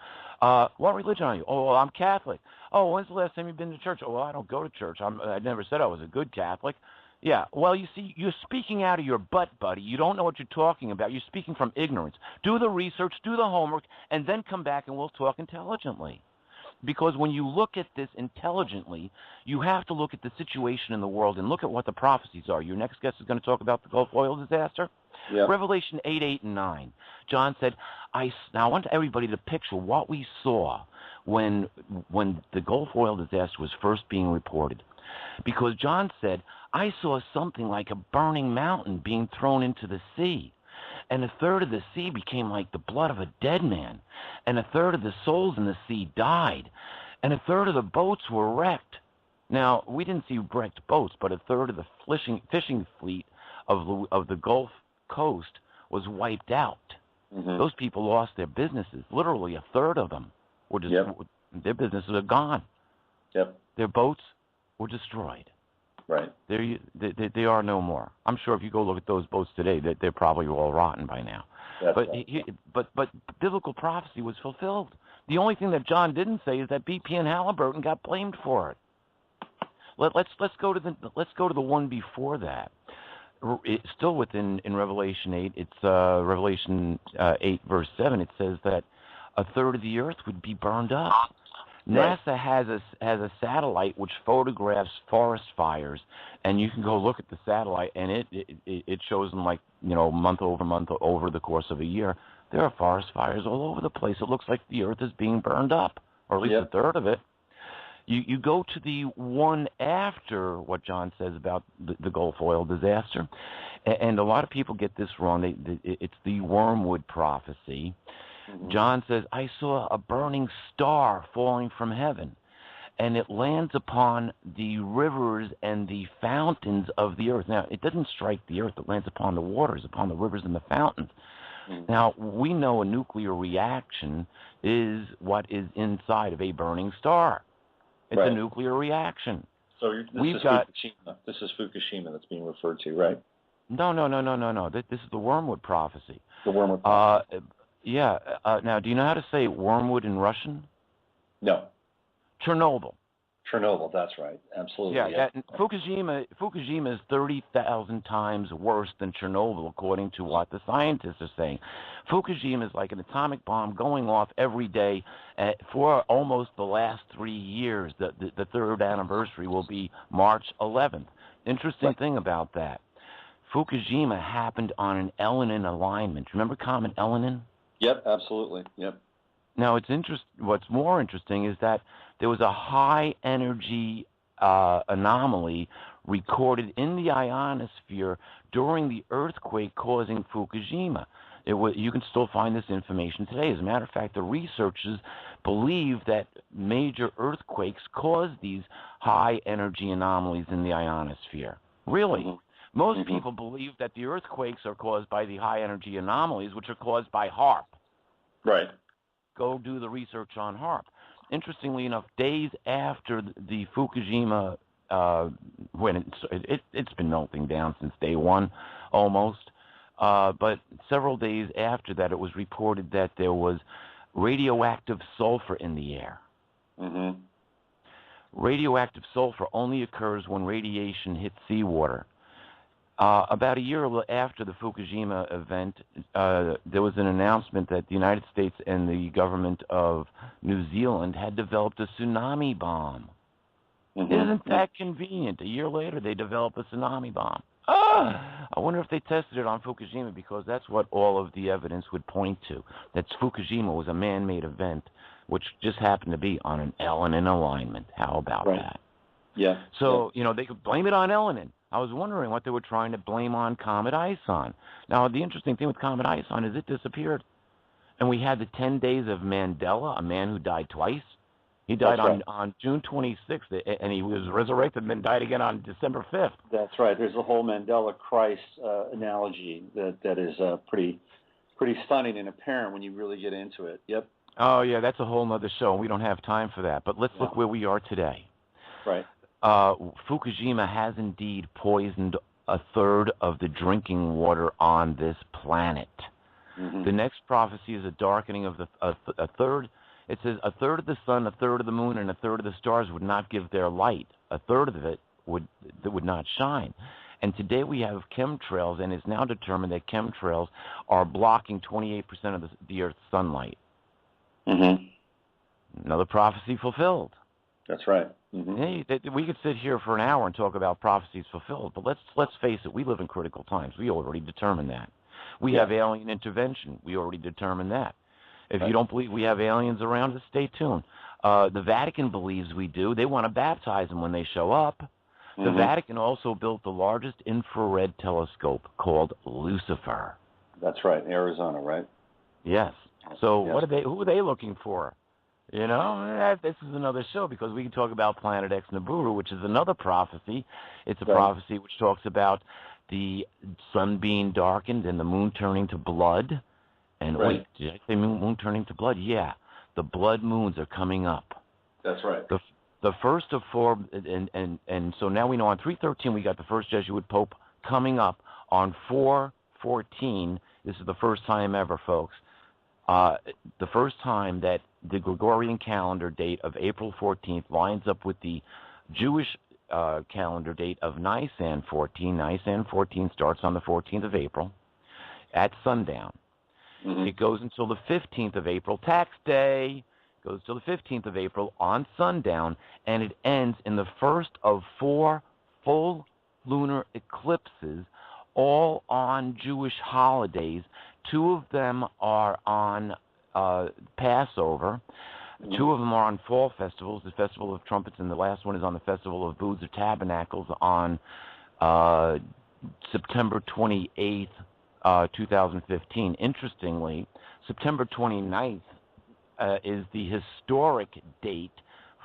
What religion are you? Oh, well, I'm Catholic. Oh, when's the last time you've been to church? Oh, well, I don't go to church. I never said I was a good Catholic. Yeah, well, you see, you're speaking out of your butt, buddy. You don't know what you're talking about. You're speaking from ignorance. Do the research, do the homework, and then come back and we'll talk intelligently. Because when you look at this intelligently, you have to look at the situation in the world and look at what the prophecies are. Your next guest is going to talk about the Gulf oil disaster. Yep. Revelation 8, 8, and 9. John said, now I want everybody to picture what we saw when the Gulf oil disaster was first being reported. Because John said, I saw something like a burning mountain being thrown into the sea. And a third of the sea became like the blood of a dead man. And a third of the souls in the sea died. And a third of the boats were wrecked. Now, we didn't see wrecked boats, but a third of the fishing fleet of the Gulf Coast was wiped out. Mm-hmm. Those people lost their businesses. Literally a third of them were just, their businesses are gone. Yep. Their boats were destroyed. Right. They are no more. I'm sure if you go look at those boats today, they're probably all rotten by now. But biblical prophecy was fulfilled. The only thing that John didn't say is that BP and Halliburton got blamed for it. Let's go to the one before that. It's still within in Revelation 8. It's Revelation 8 verse 7. It says that a third of the earth would be burned up. NASA has a satellite which photographs forest fires, and you can go look at the satellite, and it shows them like, month over month over the course of a year. There are forest fires all over the place. It looks like the Earth is being burned up, or at least a third of it. You go to the one after what John says about the Gulf oil disaster, and a lot of people get this wrong. It's the wormwood prophecy. Mm-hmm. John says, I saw a burning star falling from heaven, and it lands upon the rivers and the fountains of the earth. Now, it doesn't strike the earth. It lands upon the waters, upon the rivers and the fountains. Mm-hmm. Now, we know a nuclear reaction is what is inside of a burning star. It's a nuclear reaction. So this is Fukushima that's being referred to, right? No. This is the wormwood prophecy. The wormwood prophecy. Now, do you know how to say wormwood in Russian? No. Chernobyl. Chernobyl, that's right. Absolutely. Yeah. Fukushima is 30,000 times worse than Chernobyl, according to what the scientists are saying. Fukushima is like an atomic bomb going off every day for almost the last 3 years. The third anniversary will be March 11th. Interesting thing about that, Fukushima happened on an Elenin alignment. Remember comet Elenin? Yep, absolutely. Yep. Now, what's more interesting is that there was a high-energy anomaly recorded in the ionosphere during the earthquake causing Fukushima. You can still find this information today. As a matter of fact, the researchers believe that major earthquakes cause these high-energy anomalies in the ionosphere. Really? Mm-hmm. Most people believe that the earthquakes are caused by the high-energy anomalies, which are caused by HAARP. Right. Go do the research on HAARP. Interestingly enough, days after the Fukushima, when it's been melting down since day one, almost, but several days after that, it was reported that there was radioactive sulfur in the air. Mm-hmm. Radioactive sulfur only occurs when radiation hits seawater. About a year after the Fukushima event, there was an announcement that the United States and the government of New Zealand had developed a tsunami bomb. Mm-hmm. Isn't that convenient? A year later, they develop a tsunami bomb. I wonder if they tested it on Fukushima, because that's what all of the evidence would point to, that Fukushima was a man-made event, which just happened to be on an Elenin alignment. How about that? Yeah. So, they could blame it on Elenin. I was wondering what they were trying to blame on Comet ISON. Now, the interesting thing with Comet ISON is it disappeared. And we had the 10 days of Mandela, a man who died twice. He died on June 26th, and he was resurrected and then died again on December 5th. That's right. There's a whole Mandela Christ analogy that is pretty stunning and apparent when you really get into it. Yep. Oh, yeah, that's a whole other show. We don't have time for that. But let's look where we are today. Right. Fukushima has indeed poisoned a third of the drinking water on this planet. Mm-hmm. The next prophecy is a darkening of a third. It says a third of the sun, a third of the moon, and a third of the stars would not give their light. A third of it would not shine. And today we have chemtrails, and it's now determined that chemtrails are blocking 28% of the Earth's sunlight. Mm-hmm. Another prophecy fulfilled. That's right. Mm-hmm. Hey, we could sit here for an hour and talk about prophecies fulfilled, but let's face it, we live in critical times. We already determined that. We have alien intervention. We already determined that. If you don't believe we have aliens around us, stay tuned. The Vatican believes we do. They want to baptize them when they show up. Mm-hmm. The Vatican also built the largest infrared telescope called Lucifer. That's right, Arizona, right? Yes. So who are they looking for? This is another show, because we can talk about Planet X Nibiru, which is another prophecy. It's a prophecy which talks about the sun being darkened and the moon turning to blood. And wait, did I say moon turning to blood? Yeah, the blood moons are coming up. That's right. The first of four, and so now we know on 3/13 we got the first Jesuit Pope coming up. On 4/14, this is the first time ever, folks. The first time that the Gregorian calendar date of April 14th lines up with the Jewish calendar date of Nisan 14. Nisan 14 starts on the 14th of April at sundown. Mm-hmm. It goes until the 15th of April, tax day, goes till the 15th of April on sundown, and it ends in the first of 4 full lunar eclipses, all on Jewish holidays. 2 of them are on Passover. 2 of them are on fall festivals, the Festival of Trumpets, and the last one is on the Festival of Booths or Tabernacles on September 28th, 2015. Interestingly, September 29th is the historic date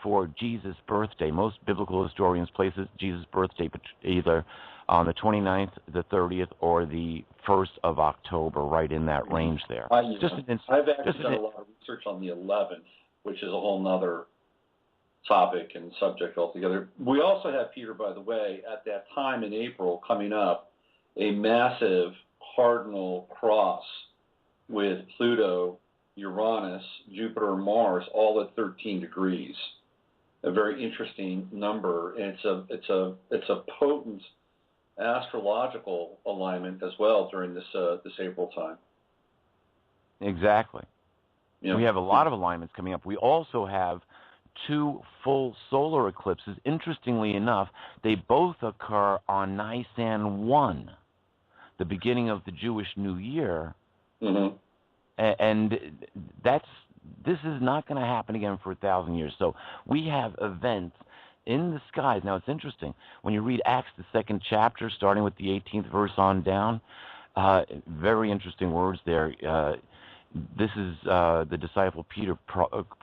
for Jesus' birthday. Most biblical historians place Jesus' birthday either on the 29th, the 30th, or the 1st of October, right in that range there. I've actually done a lot of research on the 11th, which is a whole nother topic and subject altogether. We also have, Peter, by the way, at that time in April coming up, a massive cardinal cross with Pluto, Uranus, Jupiter, Mars, all at 13 degrees. A very interesting number, and it's a potent astrological alignment as well during this April time. Exactly. Yeah. We have a lot of alignments coming up. We also have 2 full solar eclipses. Interestingly enough, they both occur on Nisan 1, the beginning of the Jewish New Year. Mm-hmm. And this is not going to happen again for 1,000 years. So we have events in the skies. Now, it's interesting. When you read Acts, the 2nd chapter, starting with the 18th verse on down, very interesting words there. This is the disciple Peter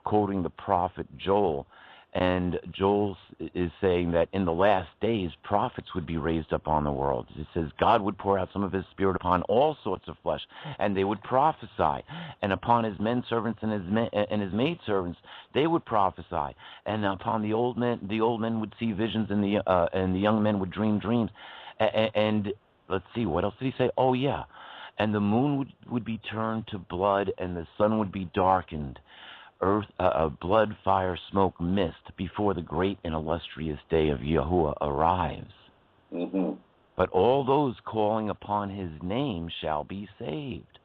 quoting the prophet Joel. And Joel is saying that in the last days, prophets would be raised up on the world. It says God would pour out some of his spirit upon all sorts of flesh, and they would prophesy. And upon his men servants and his maid servants, they would prophesy. And upon the old men would see visions, and the young men would dream dreams. And let's see, what else did he say? Oh, yeah. And the moon would be turned to blood, and the sun would be darkened. Earth, blood, fire, smoke, mist, before the great and illustrious day of Yahuwah arrives. Mm-hmm. But all those calling upon his name shall be saved.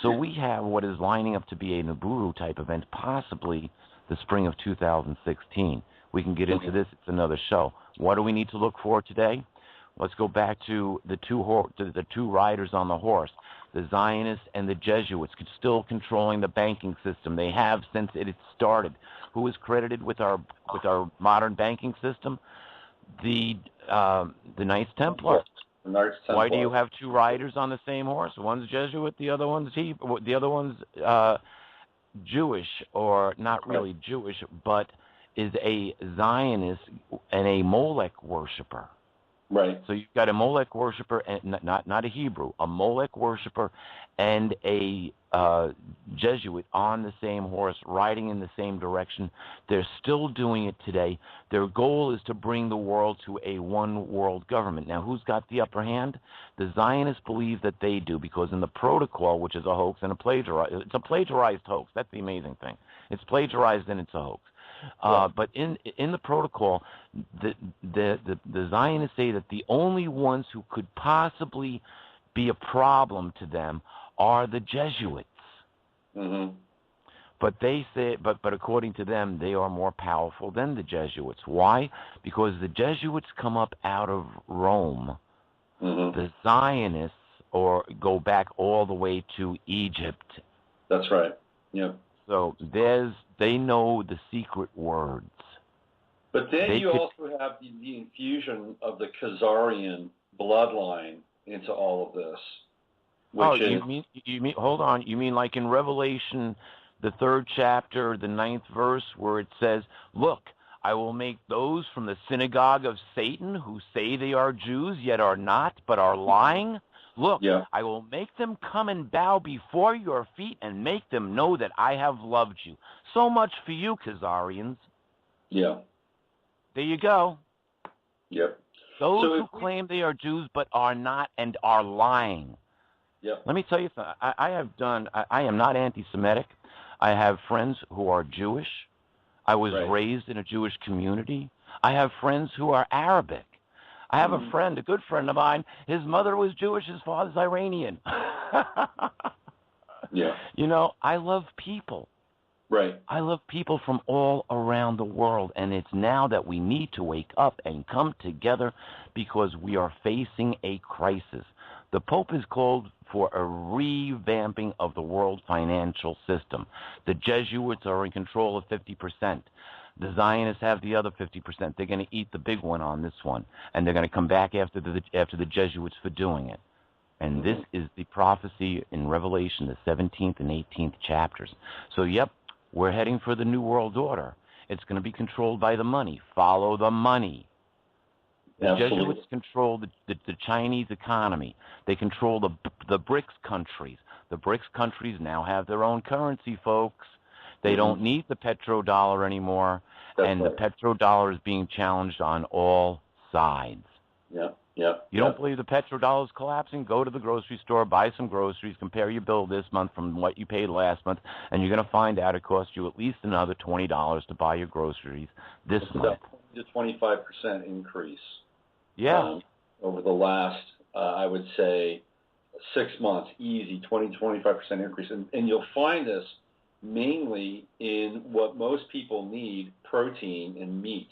So we have what is lining up to be a Nibiru type event, possibly the spring of 2016. We can get into this. It's another show. What do we need to look for today? Let's go back to the two riders on the horse, the Zionists and the Jesuits, still controlling the banking system. They have since it started. Who is credited with our modern banking system? The Knights Templar. Why do you have 2 riders on the same horse? One's Jesuit, the other one's Jewish, or not really Jewish, but is a Zionist and a Molech worshiper. Right. So you've got a Molech worshiper, and not a Hebrew, a Molech worshiper, and a Jesuit on the same horse, riding in the same direction. They're still doing it today. Their goal is to bring the world to a one-world government. Now, who's got the upper hand? The Zionists believe that they do, because in the protocol, which is a hoax and it's a plagiarized hoax. That's the amazing thing. It's plagiarized and it's a hoax. But in the protocol, the Zionists say that the only ones who could possibly be a problem to them are the Jesuits. Mm-hmm. But they say, but according to them, they are more powerful than the Jesuits. Why? Because the Jesuits come up out of Rome. Mm-hmm. The Zionists go back all the way to Egypt. That's right. Yeah. So they know the secret words. But then you also have the infusion of the Khazarian bloodline into all of this. You mean hold on, you mean like in Revelation, the 3rd chapter, the 9th verse, where it says, "Look, I will make those from the synagogue of Satan who say they are Jews yet are not, but are lying. Look, I will make them come and bow before your feet and make them know that I have loved you." So much for you, Khazarians. Yeah. There you go. Yep. Those who claim they are Jews but are not and are lying. Yep. Let me tell you something. I am not anti-Semitic. I have friends who are Jewish. I was raised in a Jewish community. I have friends who are Arabic. I have a friend, a good friend of mine. His mother was Jewish. His father's Iranian. Yeah. You know, I love people. Right. I love people from all around the world, and it's now that we need to wake up and come together because we are facing a crisis. The Pope has called for a revamping of the world financial system. The Jesuits are in control of 50%. The Zionists have the other 50%. They're going to eat the big one on this one, and they're going to come back after the Jesuits for doing it. And this is the prophecy in Revelation, the 17th and 18th chapters. So, yep, we're heading for the New World Order. It's going to be controlled by the money. Follow the money. The Absolutely. Jesuits control the Chinese economy. They control the BRICS countries. The BRICS countries now have their own currency, folks. They don't need the petrodollar anymore, and the petrodollar is being challenged on all sides. You don't believe the petrodollar is collapsing? Go to the grocery store, buy some groceries, compare your bill this month from what you paid last month, and you're going to find out it cost you at least another $20 to buy your groceries this month. It's a 25% increase. Yeah. Over the last, I would say, 6 months, easy, 25% increase. And you'll find this mainly in what most people need, protein and meat.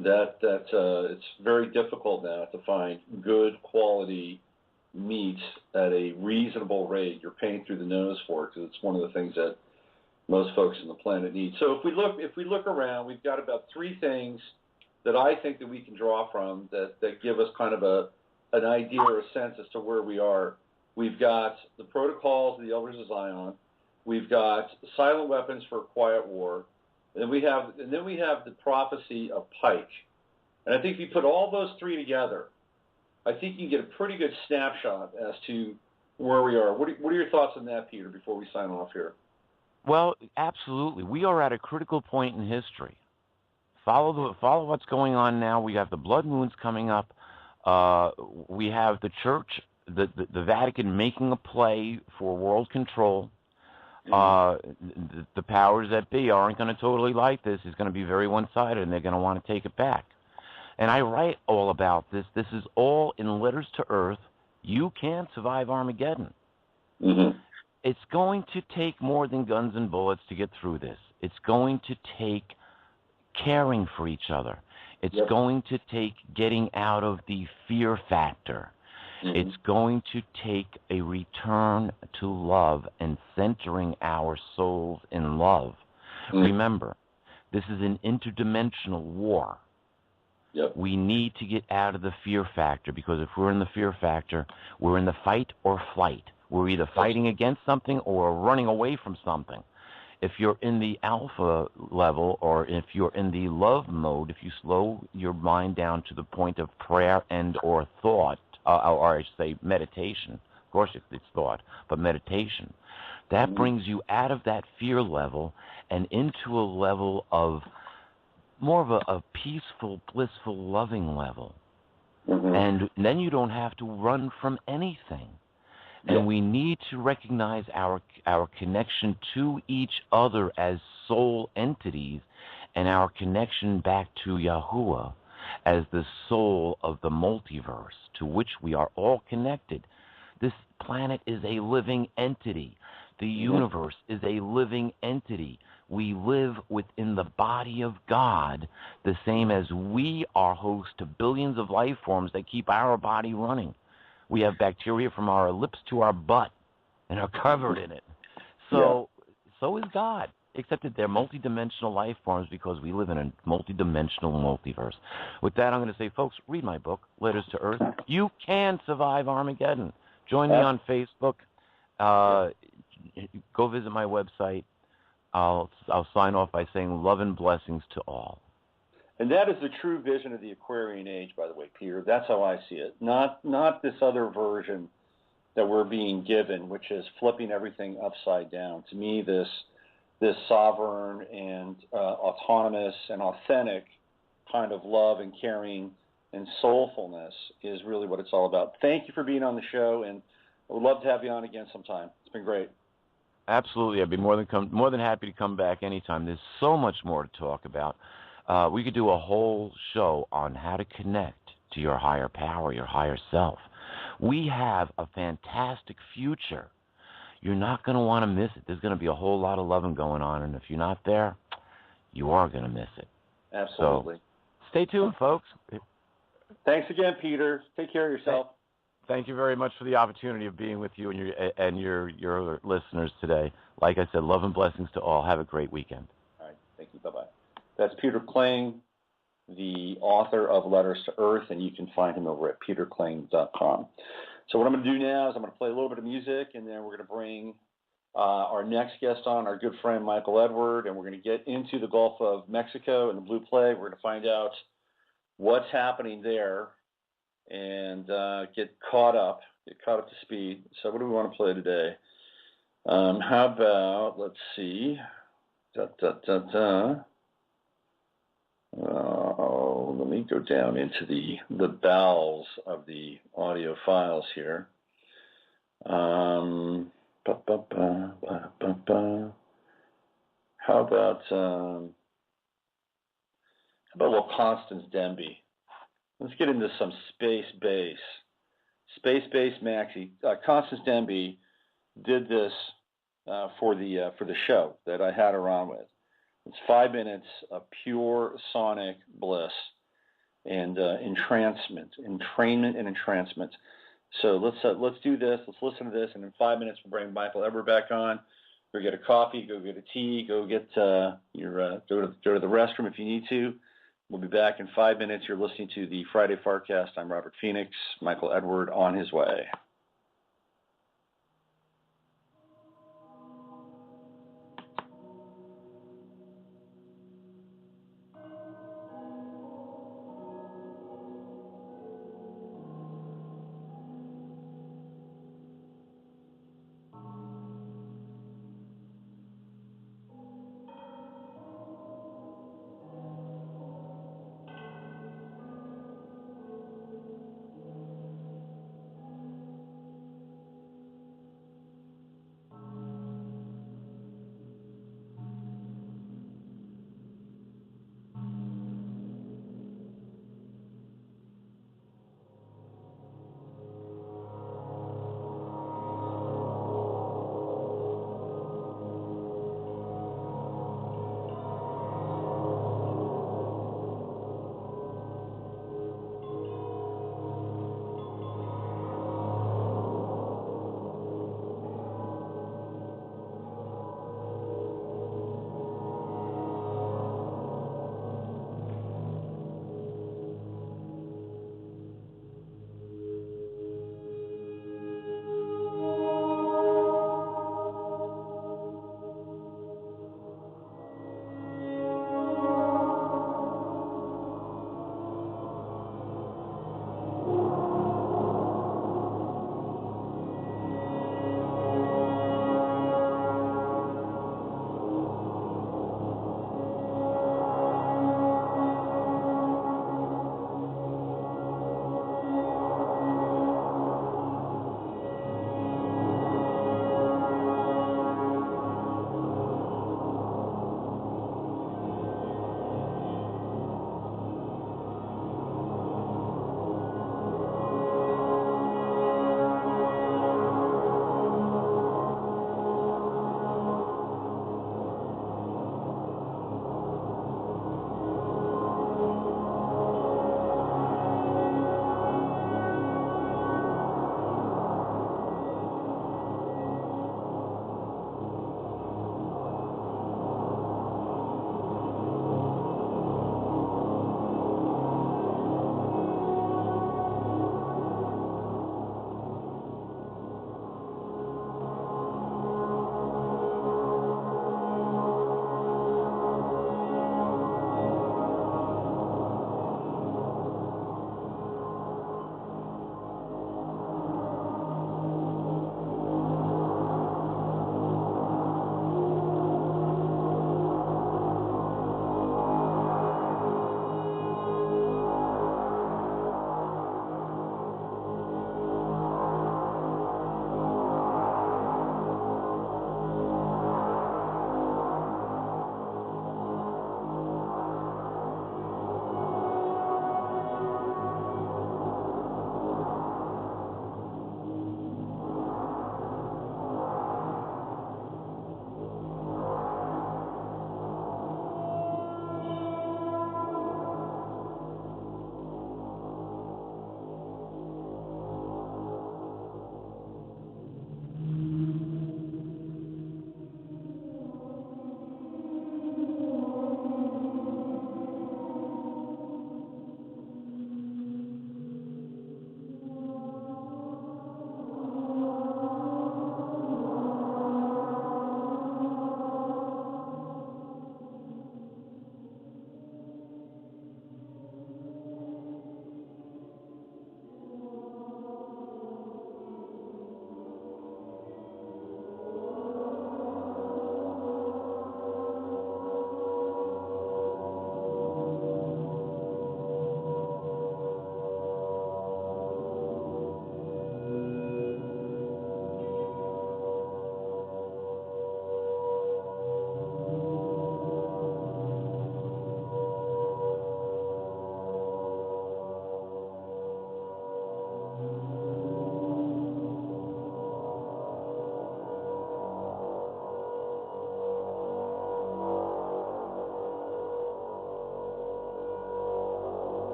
It's very difficult now to find good quality meat at a reasonable rate. You're paying through the nose for it because it's one of the things that most folks on the planet need. So if we look around, we've got about 3 things that I think that we can draw from that give us kind of an idea or a sense as to where we are. We've got the protocols of the Elders of Zion. We've got silent weapons for a quiet war. And then we have the prophecy of Pike. And I think if you put all those 3 together, I think you can get a pretty good snapshot as to where we are. What are your thoughts on that, Peter, before we sign off here? Well, absolutely. We are at a critical point in history. Follow what's going on now. We have the blood moons coming up. We have the church, the Vatican making a play for world control. The powers that be aren't going to totally like this. It's going to be very one-sided, and they're going to want to take it back. And I write all about this. This is all in letters to Earth. You can't survive Armageddon. It's going to take more than guns and bullets to get through this. It's going to take caring for each other. It's going to take getting out of the fear factor. It's going to take a return to love and centering our souls in love. Remember, this is an interdimensional war. We need to get out of the fear factor, because if we're in the fear factor, we're in the fight or flight. We're either fighting against something or running away from something. If you're in the alpha level, or if you're in the love mode, if you slow your mind down to the point of prayer and or thought, or I should say meditation, of course it's thought, but meditation, that brings you out of that fear level and into a level of more of a peaceful, blissful, loving level. And then you don't have to run from anything. And we need to recognize our connection to each other as soul entities, and our connection back to Yahuwah as the soul of the multiverse to which we are all connected. This planet is a living entity. The universe is a living entity. We live within the body of God, the same as we are host to billions of life forms that keep our body running. We have bacteria from our lips to our butt and are covered in it. So is God, except that they're multidimensional life forms because we live in a multidimensional multiverse. With that, I'm going to say, folks, read my book, Letters to Earth. You can survive Armageddon. Join me on Facebook. Go visit my website. I'll sign off by saying love and blessings to all. And that is the true vision of the Aquarian age, by the way, Peter. That's how I see it. Not this other version that we're being given, which is flipping everything upside down. To me, this sovereign and autonomous and authentic kind of love and caring and soulfulness is really what it's all about. Thank you for being on the show, and I would love to have you on again sometime. It's been great. Absolutely. I'd be more than happy to come back anytime. There's so much more to talk about. We could do a whole show on how to connect to your higher power, your higher self. We have a fantastic future. you're not going to want to miss it. There's going to be a whole lot of loving going on, and if you're not there, you are going to miss it. Absolutely. So stay tuned, folks. Thanks again, Peter. Take care of yourself. Thank you very much for the opportunity of being with you and your listeners today. Like I said, love and blessings to all. Have a great weekend. All right. Thank you. Bye-bye. That's Peter Kling, the author of Letters to Earth, and you can find him over at peterkling.com. So what I'm going to do now is I'm going to play a little bit of music, and then we're going to bring our next guest on, our good friend Michael Edward, and we're going to get into the Gulf of Mexico and the Blue Plague. We're going to find out what's happening there and get caught up to speed. So what do we want to play today? How about, let's see, let me go down into the bowels of the audio files here. How about a little Constance Demby? Let's get into some space base maxi. Constance Demby did this for the show that I had her on with. It's 5 minutes of pure sonic bliss and entrainment and entrancement. So let's do this. Let's listen to this, and in 5 minutes we'll bring Michael Edward back on. Go get a coffee. Go get a tea. Go get go to the restroom if you need to. We'll be back in 5 minutes. You're listening to the Friday FARcast. I'm Robert Phoenix. Michael Edward on his way.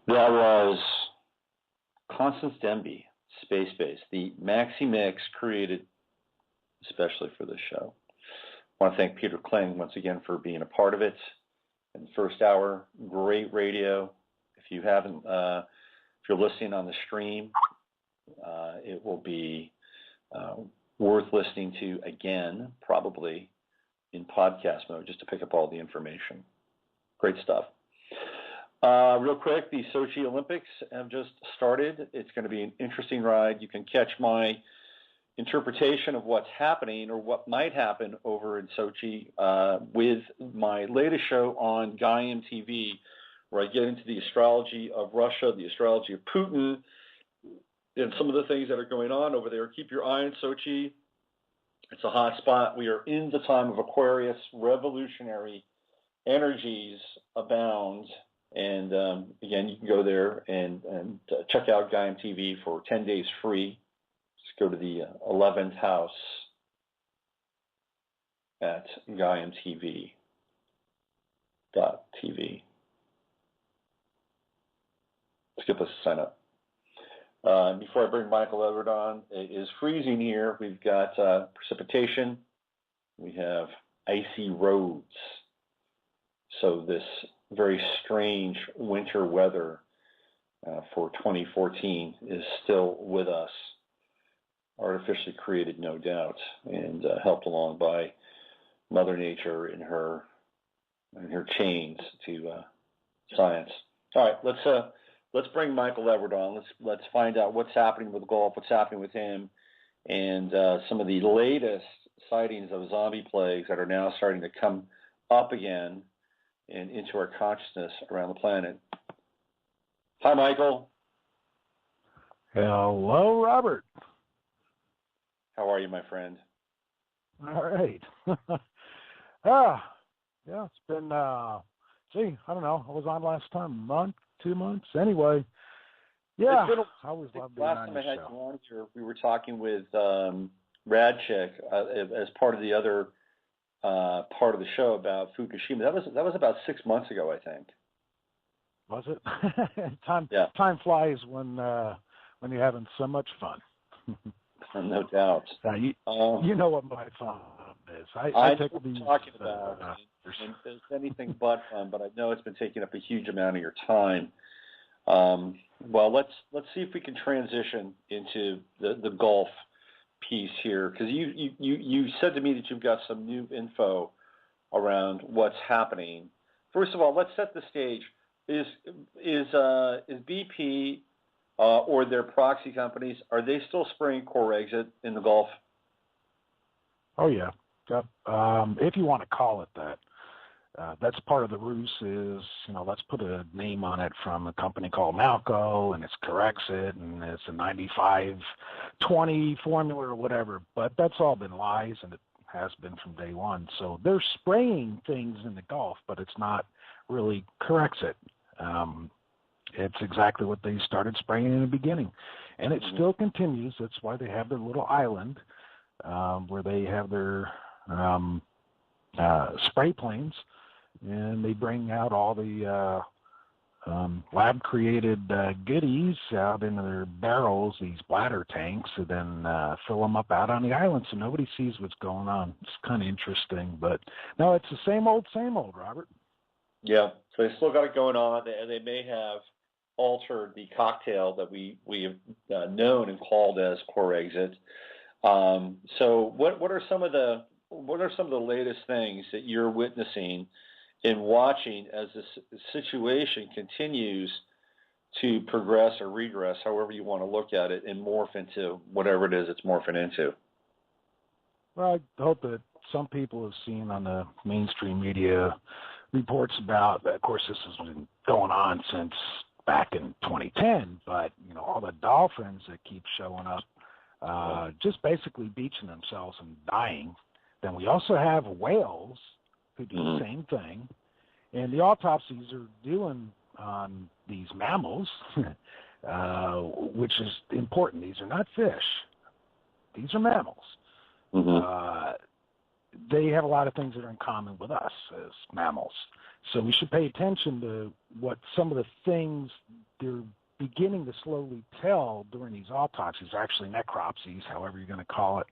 That was coincidentally, Space Base, the maxi mix created especially for this show. I want to thank Peter Kling once again for being a part of it. In the first hour, great radio. If you haven't, if you're listening on the stream, it will be worth listening to again, probably in podcast mode, just to pick up all the information. Great stuff. Real quick, the Sochi Olympics have just started. It's going to be an interesting ride. You can catch my interpretation of what's happening or what might happen over in Sochi with my latest show on Gaiam TV, where I get into the astrology of Russia, the astrology of Putin, and some of the things that are going on over there. Keep your eye on Sochi. It's a hot spot. We are in the time of Aquarius. Revolutionary energies abound. And again, you can go there and check out Gaiam TV for 10 days free. Just go to the 11th house at GaiamTV.tv. Let's get this sign up. Before I bring Michael Everett on, it is freezing here. We've got precipitation. We have icy roads. So this very strange winter weather for 2014 is still with us, artificially created, no doubt, and helped along by Mother Nature in her chains to science. All right, let's bring Michael Everett on. Let's find out what's happening with golf, what's happening with him, and some of the latest sightings of zombie plagues that are now starting to come up again and into our consciousness around the planet. Hi, Michael. Hello, Robert. How are you, my friend? All right. Yeah, it's been, I don't know. I was on last time, a month, 2 months. Anyway, yeah, I always love being on your show. Last time I had you on here, we were talking with Radchick as part of the other part of the show about Fukushima. That was about 6 months ago, I think. Was it? Time flies when you're having so much fun. No doubt. You know what my fun is. I take these talking about and it's anything but fun, but I know it's been taking up a huge amount of your time. Well, let's see if we can transition into the golf piece here, because you said to me that you've got some new info around what's happening. First of all, let's set the stage. Is BP or their proxy companies, are they still spraying core exit in the Gulf? Oh yeah, if you want to call it that. That's part of the ruse is, let's put a name on it from a company called Nalco, and it's Corexit, and it's a 95-20 formula or whatever. But that's all been lies, and it has been from day one. So they're spraying things in the Gulf, but it's not really Corexit. It's exactly what they started spraying in the beginning. And it still continues. That's why they have their little island where they have their spray planes. And they bring out all the lab-created goodies out into their barrels, these bladder tanks, and then fill them up out on the island so nobody sees what's going on. It's kind of interesting. But, no, it's the same old, Robert. Yeah, so they still got it going on. They may have altered the cocktail that we have known and called as core exit. So what are some of the latest things that you're witnessing and watching as this situation continues to progress or regress, however you want to look at it, and morph into whatever it is it's morphing into? Well, I hope that some people have seen on the mainstream media reports about, of course, this has been going on since back in 2010, but, all the dolphins that keep showing up, just basically beaching themselves and dying. Then we also have whales who do the same thing. And the autopsies are doing on these mammals, which is important. These are not fish. These are mammals. they have a lot of things that are in common with us as mammals. So we should pay attention to what some of the things they're beginning to slowly tell during these autopsies, actually necropsies, however you're going to call it.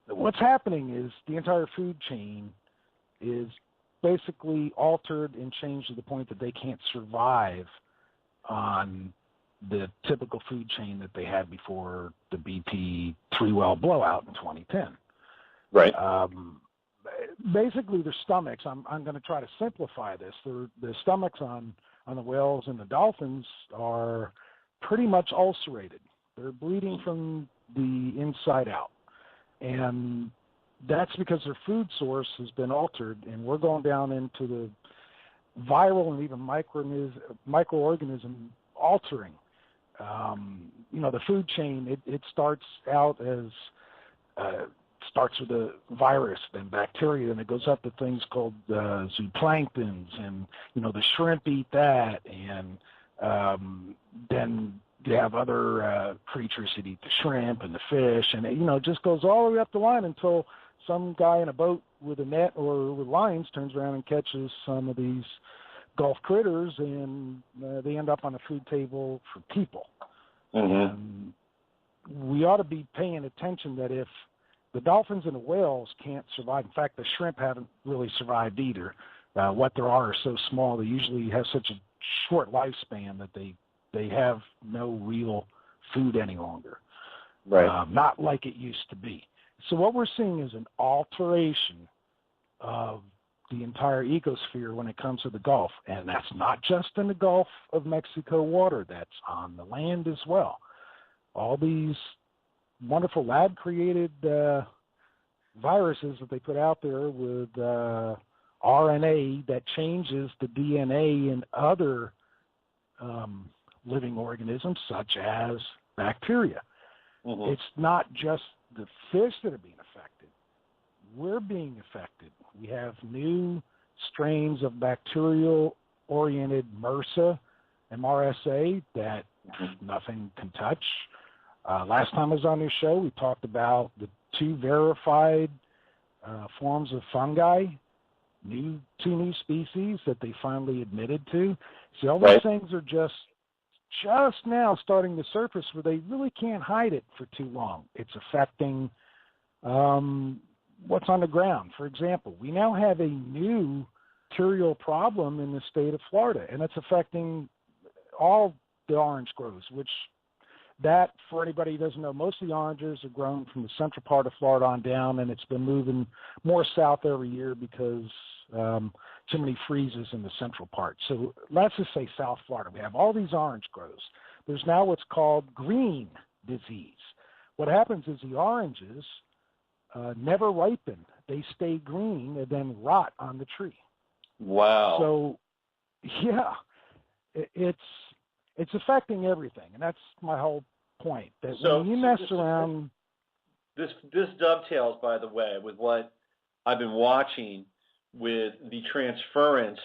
What's happening is the entire food chain is basically altered and changed to the point that they can't survive on the typical food chain that they had before the BP 3-well blowout in 2010. Right. Basically, their stomachs, I'm going to try to simplify this. The stomachs on the whales and the dolphins are pretty much ulcerated. They're bleeding from the inside out. And that's because their food source has been altered, and we're going down into the viral and even microorganism altering. The food chain, it starts out as starts with a virus, then bacteria, and it goes up to things called zooplanktons, and the shrimp eat that, and then you have other creatures that eat the shrimp and the fish, and it just goes all the way up the line until some guy in a boat with a net or with lines turns around and catches some of these Gulf critters, and they end up on the food table for people. Mm-hmm. And we ought to be paying attention that if the dolphins and the whales can't survive, in fact, the shrimp haven't really survived either. What there are so small, they usually have such a short lifespan that they have no real food any longer. Right. Not like it used to be. So what we're seeing is an alteration of the entire ecosphere when it comes to the Gulf. And that's not just in the Gulf of Mexico water. That's on the land as well. All these wonderful lab-created viruses that they put out there with RNA that changes the DNA in other living organisms, such as bacteria. Mm-hmm. It's not just the fish that are being affected. We're being affected. We have new strains of bacterial-oriented MRSA, MRSA, that nothing can touch. Last time I was on this show, we talked about the 2 verified forms of fungi, two new species that they finally admitted to. See, all these things are just now starting to surface where they really can't hide it for too long. It's affecting what's on the ground. For example, we now have a new bacterial problem in the state of Florida, and it's affecting all the orange groves, which that, for anybody who doesn't know, most of the oranges are grown from the central part of Florida on down, and it's been moving more south every year because too many freezes in the central part. So let's just say South Florida. We have all these orange groves. There's now what's called green disease. What happens is the oranges never ripen. They stay green and then rot on the tree. Wow. So, yeah, it's affecting everything, and that's my whole point. That when you mess around... This dovetails, by the way, with what I've been watching with the transference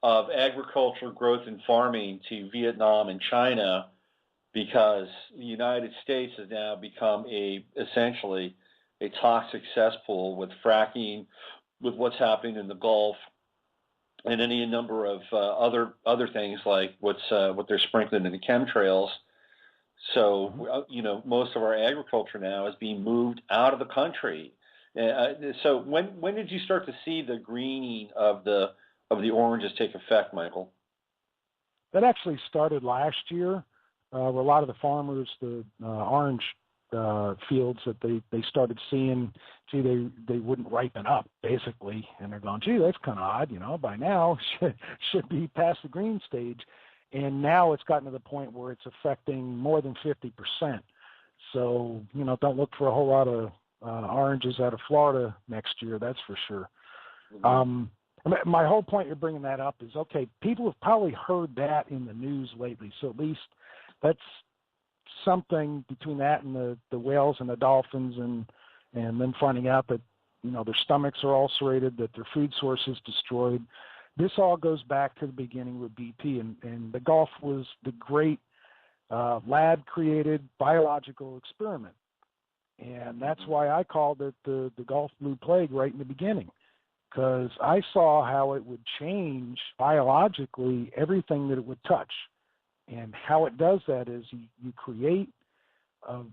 of agricultural growth and farming to Vietnam and China, because the United States has now become essentially a toxic cesspool with fracking, with what's happening in the Gulf, and any number of other things like what they're sprinkling in the chemtrails. So most of our agriculture now is being moved out of the country. So when did you start to see the greening of the oranges take effect, Michael? That actually started last year. Where a lot of the farmers, the orange fields that they started seeing, they wouldn't ripen up basically, and they're going, gee, that's kind of odd, by now should be past the green stage, and now it's gotten to the point where it's affecting more than 50%. So don't look for a whole lot of oranges out of Florida next year, that's for sure. Mm-hmm. My whole point you're bringing that up is, okay, people have probably heard that in the news lately, so at least that's something between that and the whales and the dolphins and then finding out that their stomachs are ulcerated, that their food source is destroyed. This all goes back to the beginning with BP, and the Gulf was the great lab-created biological experiment. And that's why I called it the Gulf Blue Plague right in the beginning, because I saw how it would change biologically everything that it would touch. And how it does that is you create a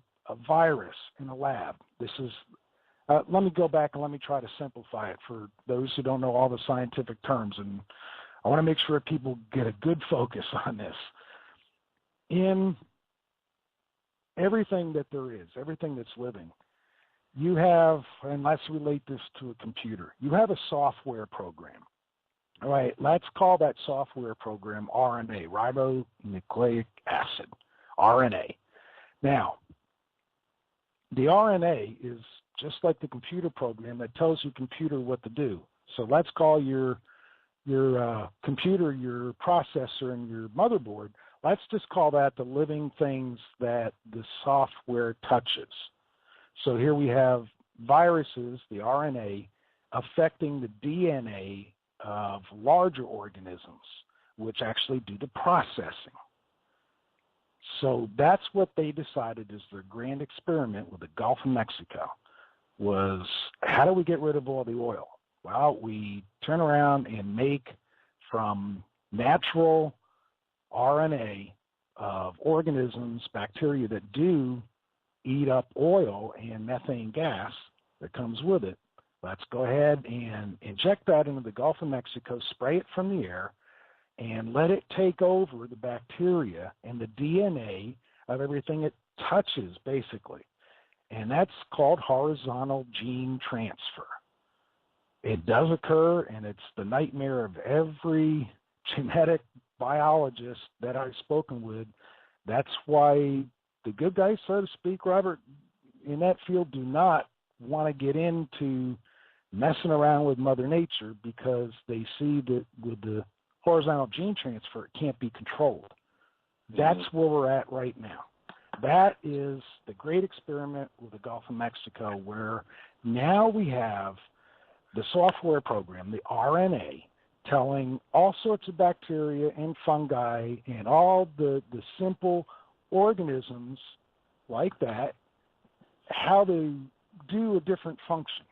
virus in a lab. This is, let me go back and let me try to simplify it for those who don't know all the scientific terms. And I want to make sure people get a good focus on this. In everything that there is, everything that's living, you have, and let's relate this to a computer, you have a software program. All right, let's call that software program RNA, ribonucleic acid, RNA. Now, the RNA is just like the computer program that tells your computer what to do. So let's call your computer, your processor, and your motherboard, let's just call that the living things that the software touches. So here we have viruses, the RNA, affecting the DNA of larger organisms, which actually do the processing. So that's what they decided is their grand experiment with the Gulf of Mexico, was how do we get rid of all the oil? Well, we turn around and make from natural RNA of organisms, bacteria that do eat up oil and methane gas that comes with it. Let's go ahead and inject that into the Gulf of Mexico, spray it from the air, and let it take over the bacteria and the DNA of everything it touches, basically. And that's called horizontal gene transfer. It does occur, and it's the nightmare of every genetic biologist that I've spoken with. That's why the good guys, so to speak, Robert, in that field do not want to get into messing around with Mother Nature, because they see that with the horizontal gene transfer, it can't be controlled. That's where we're at right now. That is the great experiment with the Gulf of Mexico, where now we have the software program, the RNA, telling all sorts of bacteria and fungi and all the simple organisms like that how to do a different function.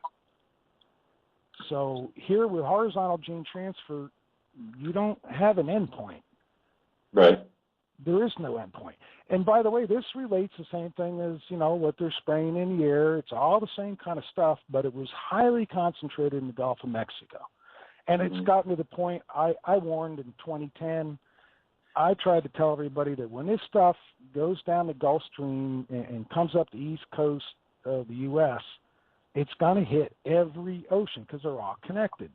So here with horizontal gene transfer, you don't have an endpoint. Right. There is no endpoint. And by the way, this relates the same thing as, what they're spraying in the air. It's all the same kind of stuff, but it was highly concentrated in the Gulf of Mexico. And it's gotten to the point, I warned in 2010, I tried to tell everybody that when this stuff goes down the Gulf Stream and comes up the east coast of the U.S., it's going to hit every ocean because they're all connected.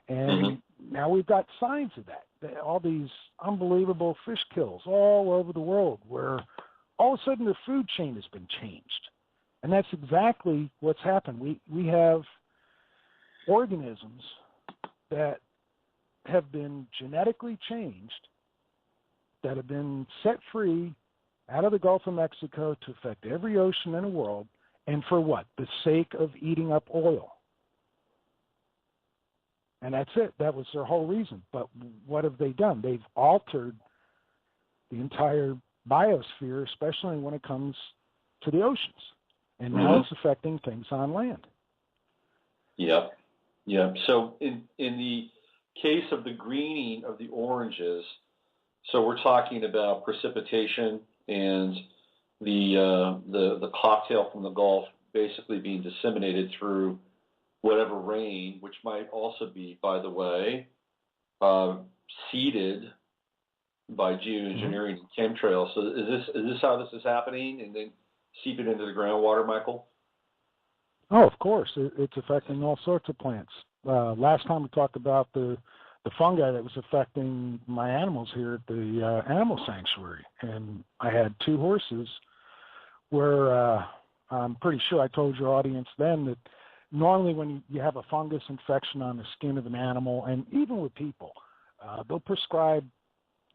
And now we've got signs of that. All these unbelievable fish kills all over the world where all of a sudden the food chain has been changed. And that's exactly what's happened. We have organisms that have been genetically changed, that have been set free out of the Gulf of Mexico to affect every ocean in the world. And for what? The sake of eating up oil. And that's it. That was their whole reason. But what have they done? They've altered the entire biosphere, especially when it comes to the oceans. And now it's affecting things on land. Yep. So in the case of the greening of the oranges, so we're talking about precipitation and the cocktail from the Gulf basically being disseminated through whatever rain, which might also be, by the way, seeded by geoengineering and chemtrails. So is this how this is happening, and then seep it into the groundwater, Michael? Oh, of course. It's affecting all sorts of plants. Last time we talked about the fungi that was affecting my animals here at the animal sanctuary. And I had 2 horses where I'm pretty sure I told your audience then that normally when you have a fungus infection on the skin of an animal, and even with people,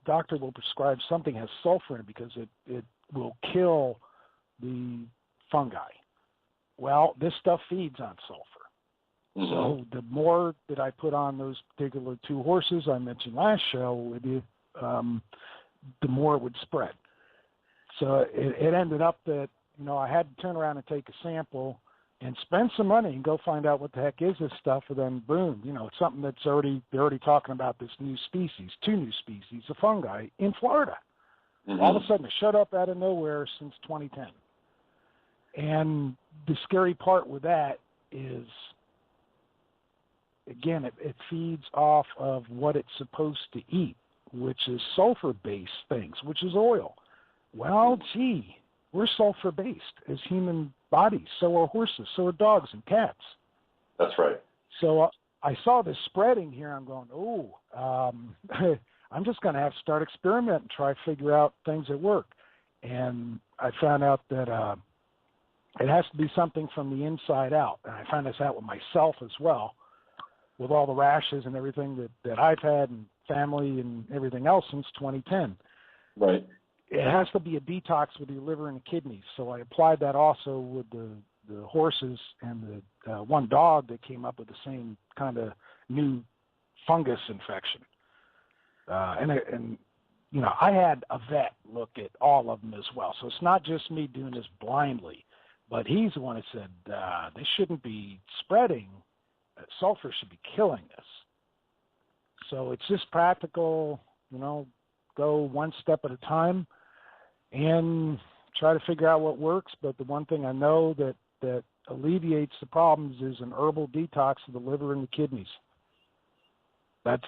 doctor will prescribe something that has sulfur in it because it will kill the fungi. Well, this stuff feeds on sulfur. So the more that I put on those particular 2 horses I mentioned last show, the more it would spread. So it ended up that I had to turn around and take a sample and spend some money and go find out what the heck is this stuff, and then boom, it's something that's they're already talking about this new species, 2 new species of fungi in Florida. Mm-hmm. All of a sudden, it showed up out of nowhere since 2010. And the scary part with that is, again, it feeds off of what it's supposed to eat, which is sulfur-based things, which is oil. Well, gee, we're sulfur-based as human bodies. So are horses. So are dogs and cats. That's right. So I saw this spreading here. I'm going, I'm just going to have to start experimenting and try to figure out things that work. And I found out that it has to be something from the inside out. And I found this out with myself as well, with all the rashes and everything that I've had and family and everything else since 2010. Right. It has to be a detox with your liver and the kidneys. So I applied that also with the horses and the one dog that came up with the same kind of new fungus infection. I had a vet look at all of them as well. So it's not just me doing this blindly, but he's the one that said they shouldn't be spreading. Sulfur should be killing us. So it's just practical, go one step at a time and try to figure out what works. But the one thing I know that alleviates the problems is an herbal detox of the liver and the kidneys. That's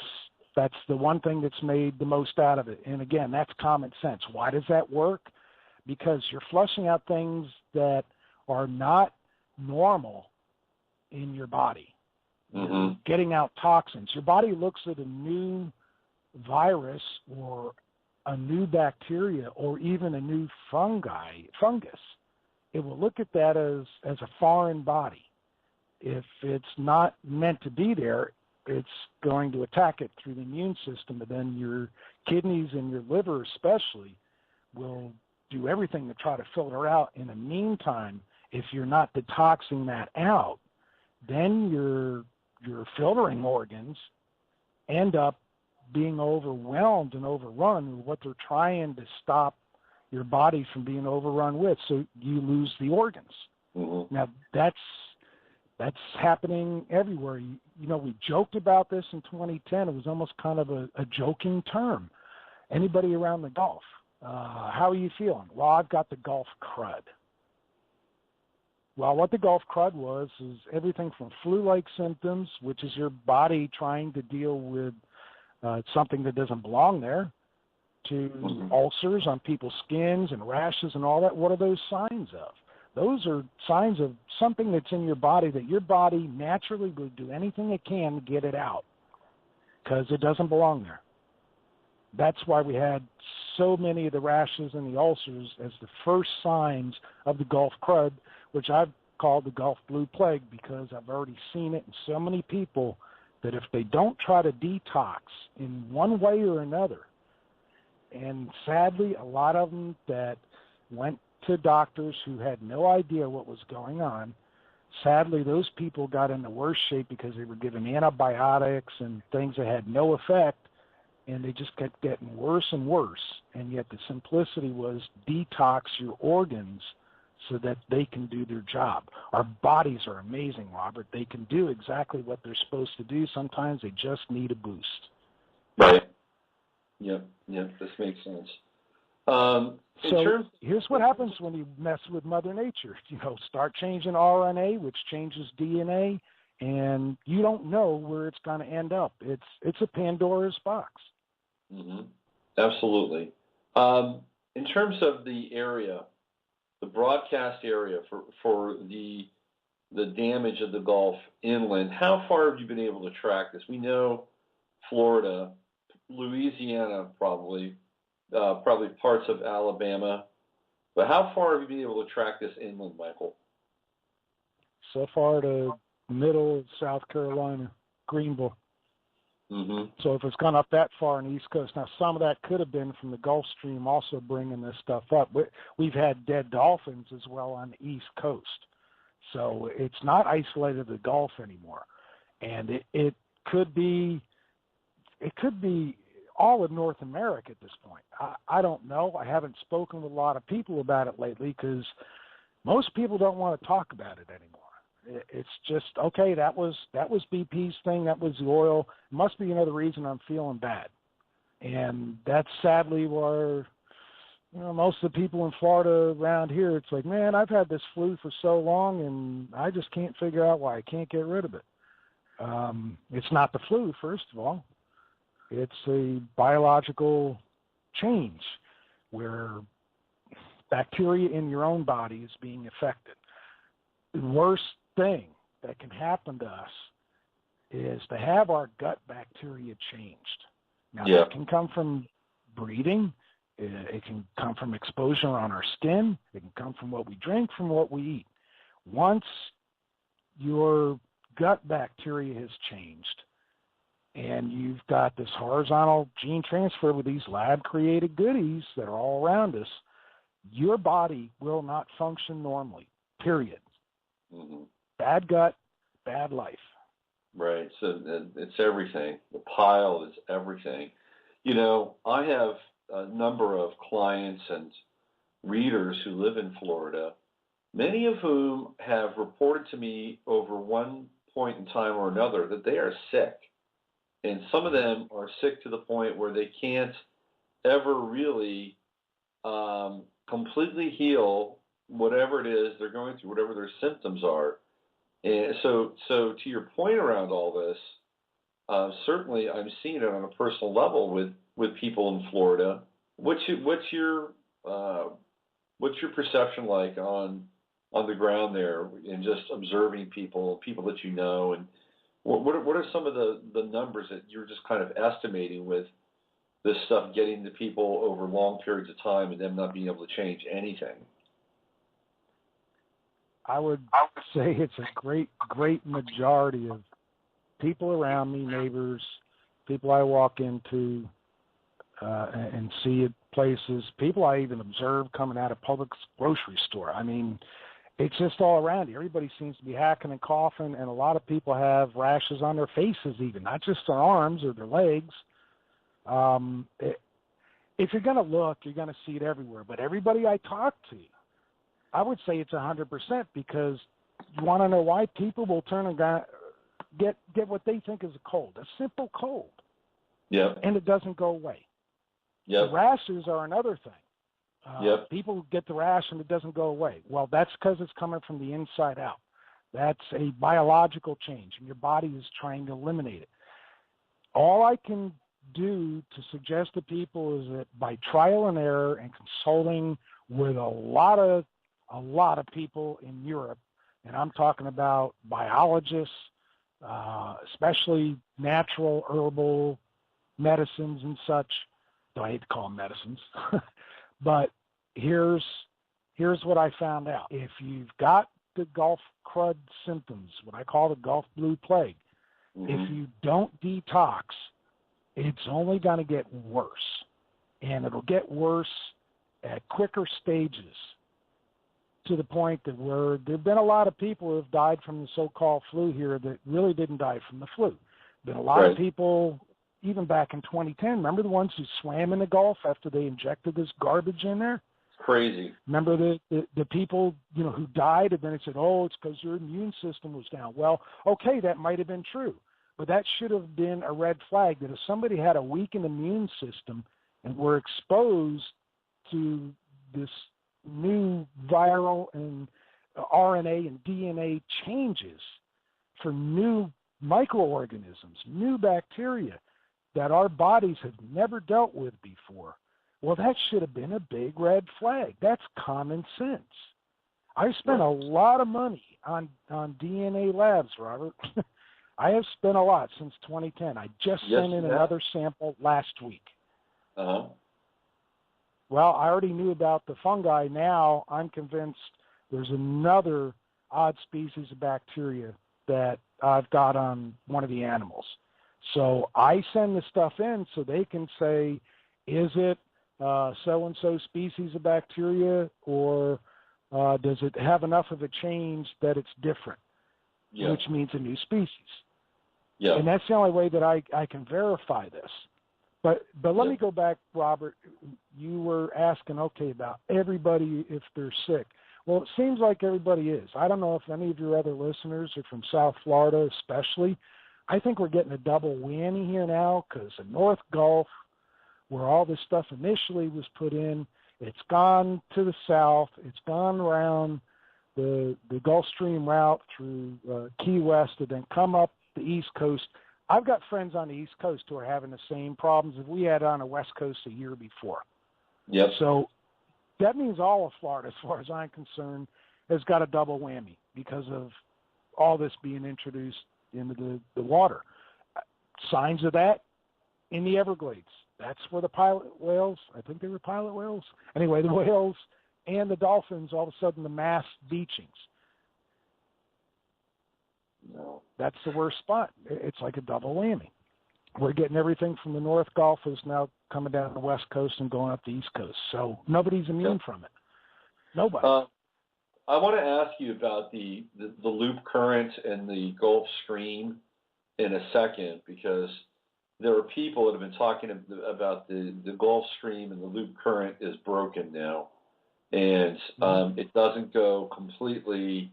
the one thing that's made the most out of it. And again, that's common sense. Why does that work? Because you're flushing out things that are not normal in your body. Mm-hmm. Getting out toxins. Your body looks at a new virus or a new bacteria or even a new fungus. It will look at that as a foreign body. If it's not meant to be there, it's going to attack it through the immune system, and then your kidneys and your liver especially will do everything to try to filter out. In the meantime, if you're not detoxing that out, then your filtering organs end up being overwhelmed and overrun with what they're trying to stop your body from being overrun with, so you lose the organs. Mm-hmm. Now, that's happening everywhere. We joked about this in 2010. It was almost kind of a joking term. Anybody around the Gulf, how are you feeling? Well, I've got the Gulf crud. Well, what the Gulf crud was is everything from flu-like symptoms, which is your body trying to deal with something that doesn't belong there, to ulcers on people's skins and rashes and all that. What are those signs of? Those are signs of something that's in your body that your body naturally will do anything it can to get it out because it doesn't belong there. That's why we had so many of the rashes and the ulcers as the first signs of the Gulf crud, which I've called the Gulf blue plague because I've already seen it in so many people that if they don't try to detox in one way or another, and sadly a lot of them that went to doctors who had no idea what was going on, sadly those people got into worse shape because they were given antibiotics and things that had no effect, and they just kept getting worse and worse. And yet the simplicity was detox your organs so that they can do their job. Our bodies are amazing, Robert. They can do exactly what they're supposed to do. Sometimes they just need a boost. Right. Yep, this makes sense. Here's what happens when you mess with Mother Nature. Start changing RNA, which changes DNA, and you don't know where it's going to end up. It's a Pandora's box. Mm-hmm. Absolutely. In terms of the area, the broadcast area for the damage of the Gulf inland, how far have you been able to track this? We know Florida, Louisiana, probably parts of Alabama, but how far have you been able to track this inland, Michael? So far to middle South Carolina, Greenville. Mm-hmm. So if it's gone up that far on the East Coast, now some of that could have been from the Gulf Stream also bringing this stuff up. We've had dead dolphins as well on the East Coast. So it's not isolated to the Gulf anymore. And it could be all of North America at this point. I don't know. I haven't spoken with a lot of people about it lately because Most people don't want to talk about it anymore. It's just, okay, that was BP's thing, that was the oil. It must be another reason I'm feeling bad. And that's sadly where, most of the people in Florida around here, it's like, man, I've had this flu for so long and I just can't figure out why I can't get rid of it. It's not the flu, first of all. It's a biological change where bacteria in your own body is being affected. The worst thing that can happen to us is to have our gut bacteria changed. Now, that can come from breathing. It can come from exposure on our skin. It can come from what we drink, from what we eat. Once your gut bacteria has changed and you've got this horizontal gene transfer with these lab-created goodies that are all around us, your body will not function normally, period. Mm-hmm. Bad gut, bad life. Right. So it's everything. The pile is everything. I have a number of clients and readers who live in Florida, many of whom have reported to me over one point in time or another that they are sick. And some of them are sick to the point where they can't ever really completely heal whatever it is they're going through, whatever their symptoms are. And so to your point around all this, certainly I'm seeing it on a personal level with people in Florida. What's your perception like on the ground there, and just observing people that you know, and what are some of the numbers that you're just kind of estimating with this stuff getting to people over long periods of time and them not being able to change anything? I would say it's a great majority of people around me, neighbors, people I walk into and see at places, people I even observe coming out of Publix grocery store. I mean, it's just all around you. Everybody seems to be hacking and coughing, and a lot of people have rashes on their faces even, not just their arms or their legs. If you're going to look, you're going to see it everywhere. But everybody I talk to, I would say it's 100%, because you want to know why people will turn and get what they think is a cold, a simple cold. Yeah. And it doesn't go away. Yep. The rashes are another thing. People get the rash and it doesn't go away. Well, that's because it's coming from the inside out. That's a biological change, and your body is trying to eliminate it. All I can do to suggest to people is that by trial and error and consulting with a lot of people in Europe, and I'm talking about biologists, especially natural herbal medicines and such, though I hate to call them medicines, but here's what I found out. If you've got the Gulf crud symptoms, what I call the Gulf blue plague, if you don't detox, it's only going to get worse. And it'll get worse at quicker stages, to the point that where there have been a lot of people who have died from the so-called flu here that really didn't die from the flu. Been a lot of people, even back in 2010, remember the ones who swam in the Gulf after they injected this garbage in there? Crazy. Remember the people, who died, and then it said, oh, it's because your immune system was down. Well, okay, that might have been true, but that should have been a red flag, that if somebody had a weakened immune system and were exposed to this new viral and RNA and DNA changes for new microorganisms, new bacteria that our bodies have never dealt with before, well, that should have been a big red flag. That's common sense. I've spent a lot of money on DNA labs, Robert. I have spent a lot since 2010. I just sent in another sample last week. Uh-huh. Well, I already knew about the fungi. Now I'm convinced there's another odd species of bacteria that I've got on one of the animals. So I send the stuff in so they can say, is it so-and-so species of bacteria, or does it have enough of a change that it's different, which means a new species? Yeah. And that's the only way that I can verify this. But let me go back, Robert. You were asking, okay, about everybody if they're sick. Well, it seems like everybody is. I don't know if any of your other listeners are from South Florida especially. I think we're getting a double whammy here now because the North Gulf, where all this stuff initially was put in, it's gone to the south. It's gone around the Gulf Stream route through Key West and then come up the East Coast. I've got friends on the East Coast who are having the same problems that we had on the West Coast a year before. Yep. So that means all of Florida, as far as I'm concerned, has got a double whammy because of all this being introduced into the water. Signs of that in the Everglades. That's where the pilot whales, I think they were pilot whales. Anyway, the whales and the dolphins, all of a sudden the mass beachings. No. That's the worst spot. It's like a double whammy. We're getting everything from the North Gulf is now coming down the West Coast and going up the East Coast. So nobody's immune from it. Nobody. I want to ask you about the loop current and the Gulf Stream in a second, because there are people that have been talking about the Gulf Stream and the loop current is broken now. And it doesn't go completely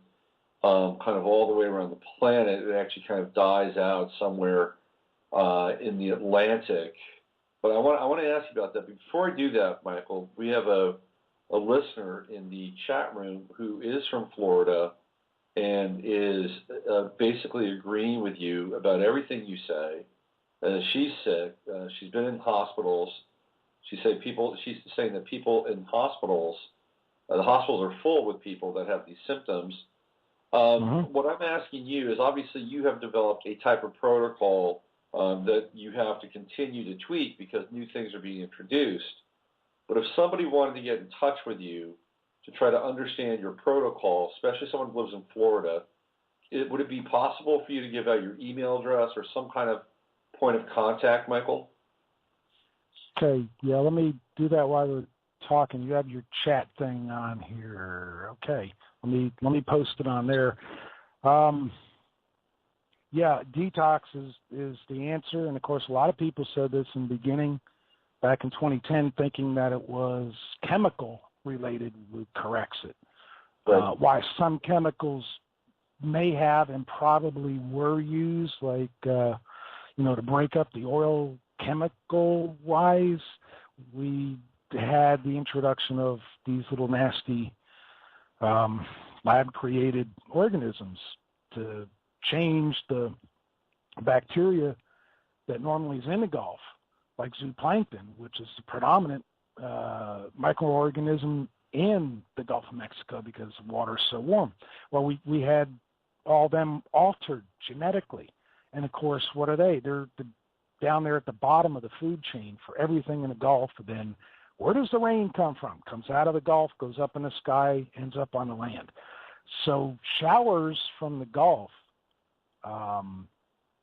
kind of all the way around the planet. It actually kind of dies out somewhere in the Atlantic. But I want to ask you about that. Before I do that, Michael, we have a listener in the chat room who is from Florida and is basically agreeing with you about everything you say. She's sick. She's been in hospitals. She's saying that people in hospitals, the hospitals are full with people that have these symptoms. What I'm asking you is, obviously you have developed a type of protocol that you have to continue to tweak because new things are being introduced. But if somebody wanted to get in touch with you to try to understand your protocol, especially someone who lives in Florida, would it be possible for you to give out your email address or some kind of point of contact, Michael? Okay, yeah, let me do that while we're talking. You have your chat thing on here. Okay, let me post it on there. Yeah, detox is the answer, and of course, a lot of people said this in the beginning, back in 2010, thinking that it was chemical related corrects it. Right. Why some chemicals may have and probably were used, like to break up the oil chemical wise, we had the introduction of these little nasty lab created organisms to change the bacteria that normally is in the Gulf, like zooplankton, which is the predominant microorganism in the Gulf of Mexico because the water is so warm. Well, we had all them altered genetically. And, of course, what are they? They're down there at the bottom of the food chain for everything in the Gulf. Then where does the rain come from? Comes out of the Gulf, goes up in the sky, ends up on the land. So showers from the Gulf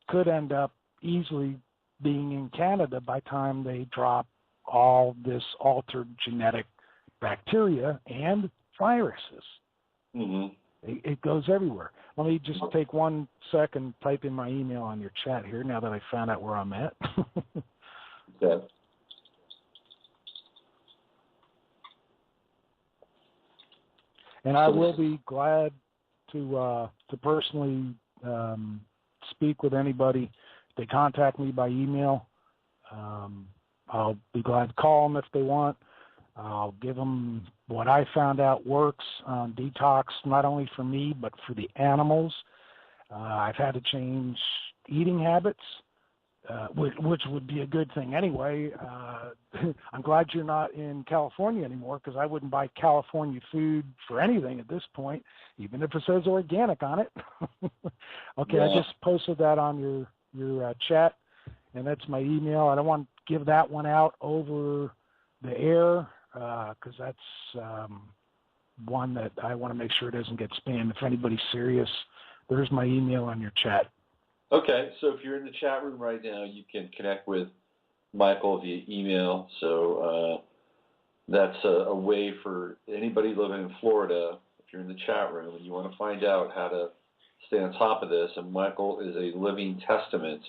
could end up easily being in Canada by the time they drop all this altered genetic bacteria and viruses. Mm-hmm. It goes everywhere. Let me just take 1 second, type in my email on your chat here now that I found out where I'm at. Okay. And I will be glad to personally speak with anybody. If they contact me by email, I'll be glad to call them if they want. I'll give them what I found out works on detox, not only for me, but for the animals. I've had to change eating habits, which would be a good thing anyway. I'm glad you're not in California anymore, because I wouldn't buy California food for anything at this point, even if it says organic on it. Okay, yeah. I just posted that on your chat, and that's my email. I don't want to give that one out over the air, because that's one that I want to make sure it doesn't get spammed. If anybody's serious, there's my email on your chat. Okay, so if you're in the chat room right now, you can connect with Michael via email. So that's a way for anybody living in Florida, if you're in the chat room and you want to find out how to stay on top of this, and Michael is a living testament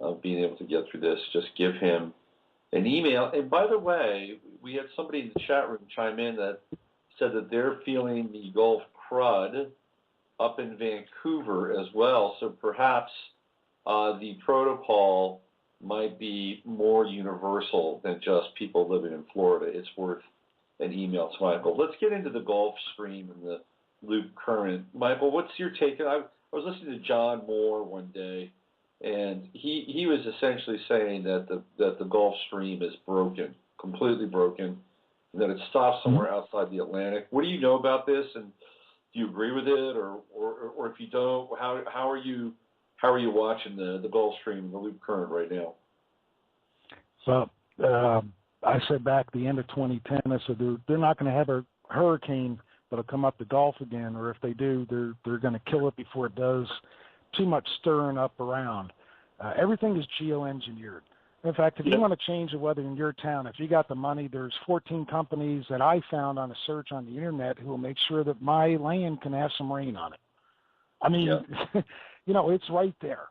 of being able to get through this, just give him an email. And by the way, we had somebody in the chat room chime in that said that they're feeling the Gulf crud up in Vancouver as well. So perhaps the protocol might be more universal than just people living in Florida. It's worth an email to Michael. Let's get into the Gulf Stream and the loop current. Michael, what's your take? I was listening to John Moore one day, and he was essentially saying that the Gulf Stream is broken, completely broken, and that it stops somewhere outside the Atlantic. What do you know about this, and do you agree with it, or if you don't, how are you watching the Gulf Stream and the loop current right now? Well, I said back the end of 2010, I said they're not going to have a hurricane that'll come up the Gulf again, or if they do, they're going to kill it before it does too much stirring up around. Everything is geoengineered. In fact, if you want to change the weather in your town, if you got the money, there's 14 companies that I found on a search on the internet who will make sure that my land can have some rain on it. I mean, you know, it's right there.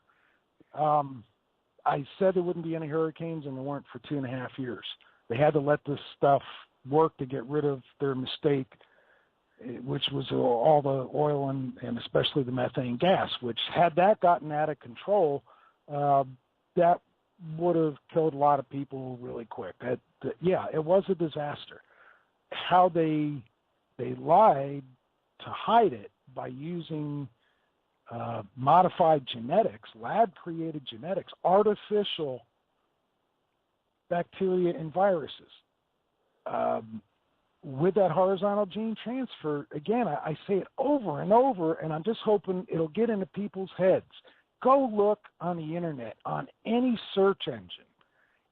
I said there wouldn't be any hurricanes, and there weren't for 2.5 years. They had to let this stuff work to get rid of their mistake, which was all the oil and especially the methane gas, which had that gotten out of control, that would have killed a lot of people really quick. It was a disaster. How they lied to hide it by using modified genetics, lab-created genetics, artificial bacteria and viruses. With that horizontal gene transfer, again, I say it over and over, and I'm just hoping it'll get into people's heads. Go look on the internet, on any search engine,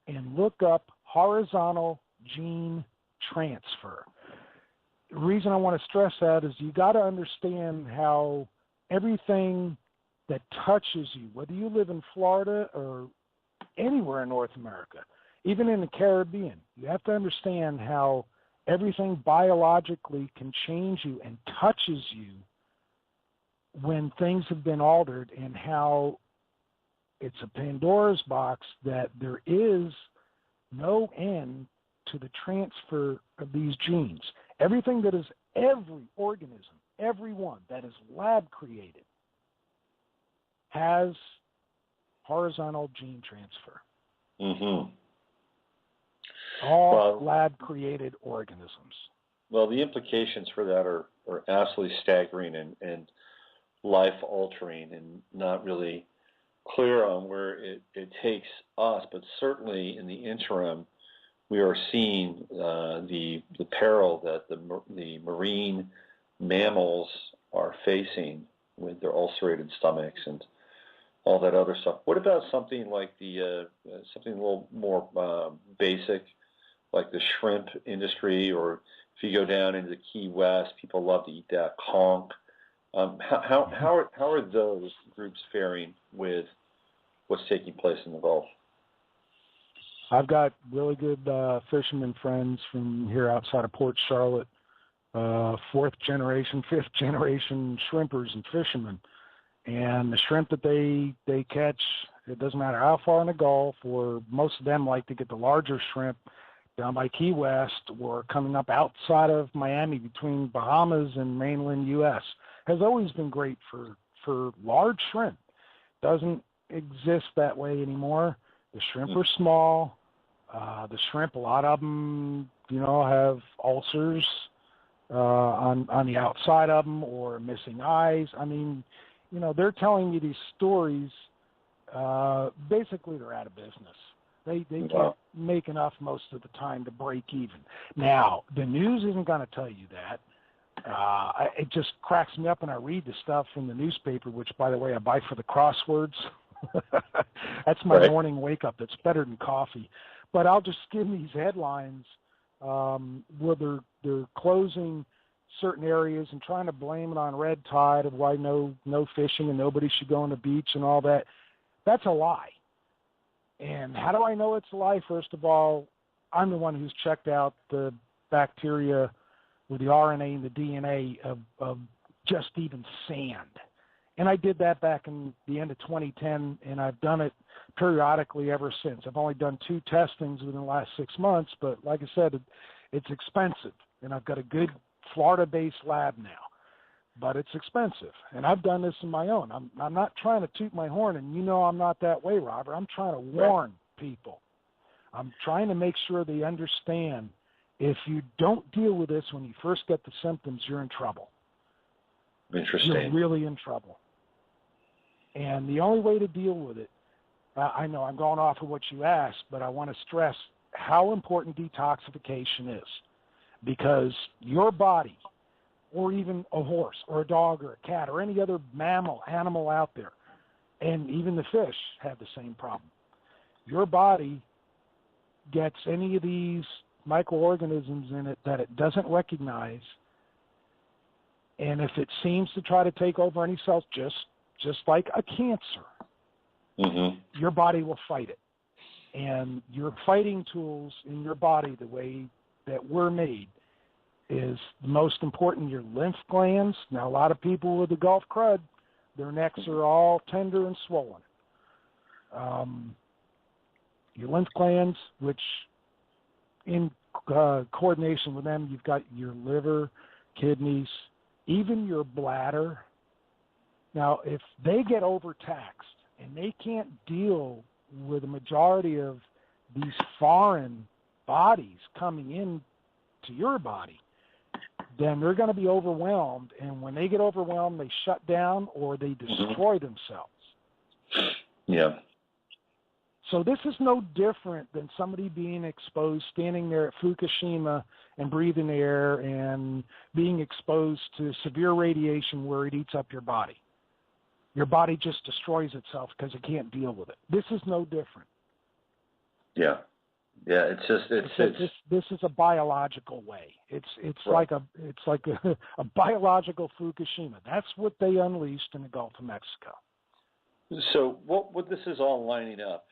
and look up horizontal gene transfer. The reason I want to stress that is you got to understand how everything that touches you, whether you live in Florida or anywhere in North America, even in the Caribbean, you have to understand how everything biologically can change you and touches you when things have been altered, and how it's a Pandora's box that there is no end to the transfer of these genes. Everything that is, every organism, every one that is lab created has horizontal gene transfer. Mm-hmm. All lab-created organisms. Well, the implications for that are absolutely staggering and life-altering, and not really clear on where it takes us. But certainly in the interim, we are seeing the peril that the marine mammals are facing with their ulcerated stomachs and all that other stuff. What about something like something a little more basic, like the shrimp industry, or if you go down into the Key West, people love to eat that conch. How are those groups faring with what's taking place in the Gulf? I've got really good fishermen friends from here outside of Port Charlotte, 4th generation, 5th generation shrimpers and fishermen. And the shrimp that they catch, it doesn't matter how far in the Gulf, or most of them like to get the larger shrimp down by Key West or coming up outside of Miami between Bahamas and mainland U.S. has always been great for large shrimp. Doesn't exist that way anymore. The shrimp are small. The shrimp, a lot of them, have ulcers on the outside of them, or missing eyes. I mean, they're telling me these stories. Basically, they're out of business. They can't make enough most of the time to break even. Now, the news isn't going to tell you that. It just cracks me up when I read the stuff in the newspaper, which, by the way, I buy for the crosswords. That's my morning wake-up. It's better than coffee. But I'll just skim these headlines where they're closing certain areas and trying to blame it on red tide of why no fishing and nobody should go on the beach and all that. That's a lie. And how do I know it's a lie? First of all, I'm the one who's checked out the bacteria with the RNA and the DNA of just even sand. And I did that back in the end of 2010, and I've done it periodically ever since. I've only done 2 testings within the last 6 months, but like I said, it's expensive. And I've got a good Florida-based lab now, but it's expensive. And I've done this on my own. I'm not trying to toot my horn, and you know I'm not that way, Robert. I'm trying to warn people. I'm trying to make sure they understand if you don't deal with this when you first get the symptoms, you're in trouble. Interesting. You're really in trouble. And the only way to deal with it, I know I'm going off of what you asked, but I want to stress how important detoxification is. Because your body, or even a horse or a dog or a cat or any other animal out there, and even the fish have the same problem. Your body gets any of these microorganisms in it that it doesn't recognize, and if it seems to try to take over any cells, just like a cancer, your body will fight it. And your fighting tools in your body, the way that we're made, is the most important. Your lymph glands. Now, a lot of people with the Gulf crud, their necks are all tender and swollen. Your lymph glands, which in coordination with them, you've got your liver, kidneys, even your bladder. Now, if they get overtaxed and they can't deal with the majority of these foreign bodies coming in to your body, then they're going to be overwhelmed. And when they get overwhelmed, they shut down or they destroy themselves. Yeah. So this is no different than somebody being exposed, standing there at Fukushima and breathing air and being exposed to severe radiation where it eats up your body. Your body just destroys itself because it can't deal with it. This is no different. Yeah. Yeah, this is a biological way. It's right. like a biological Fukushima. That's what they unleashed in the Gulf of Mexico. So what this is all lining up,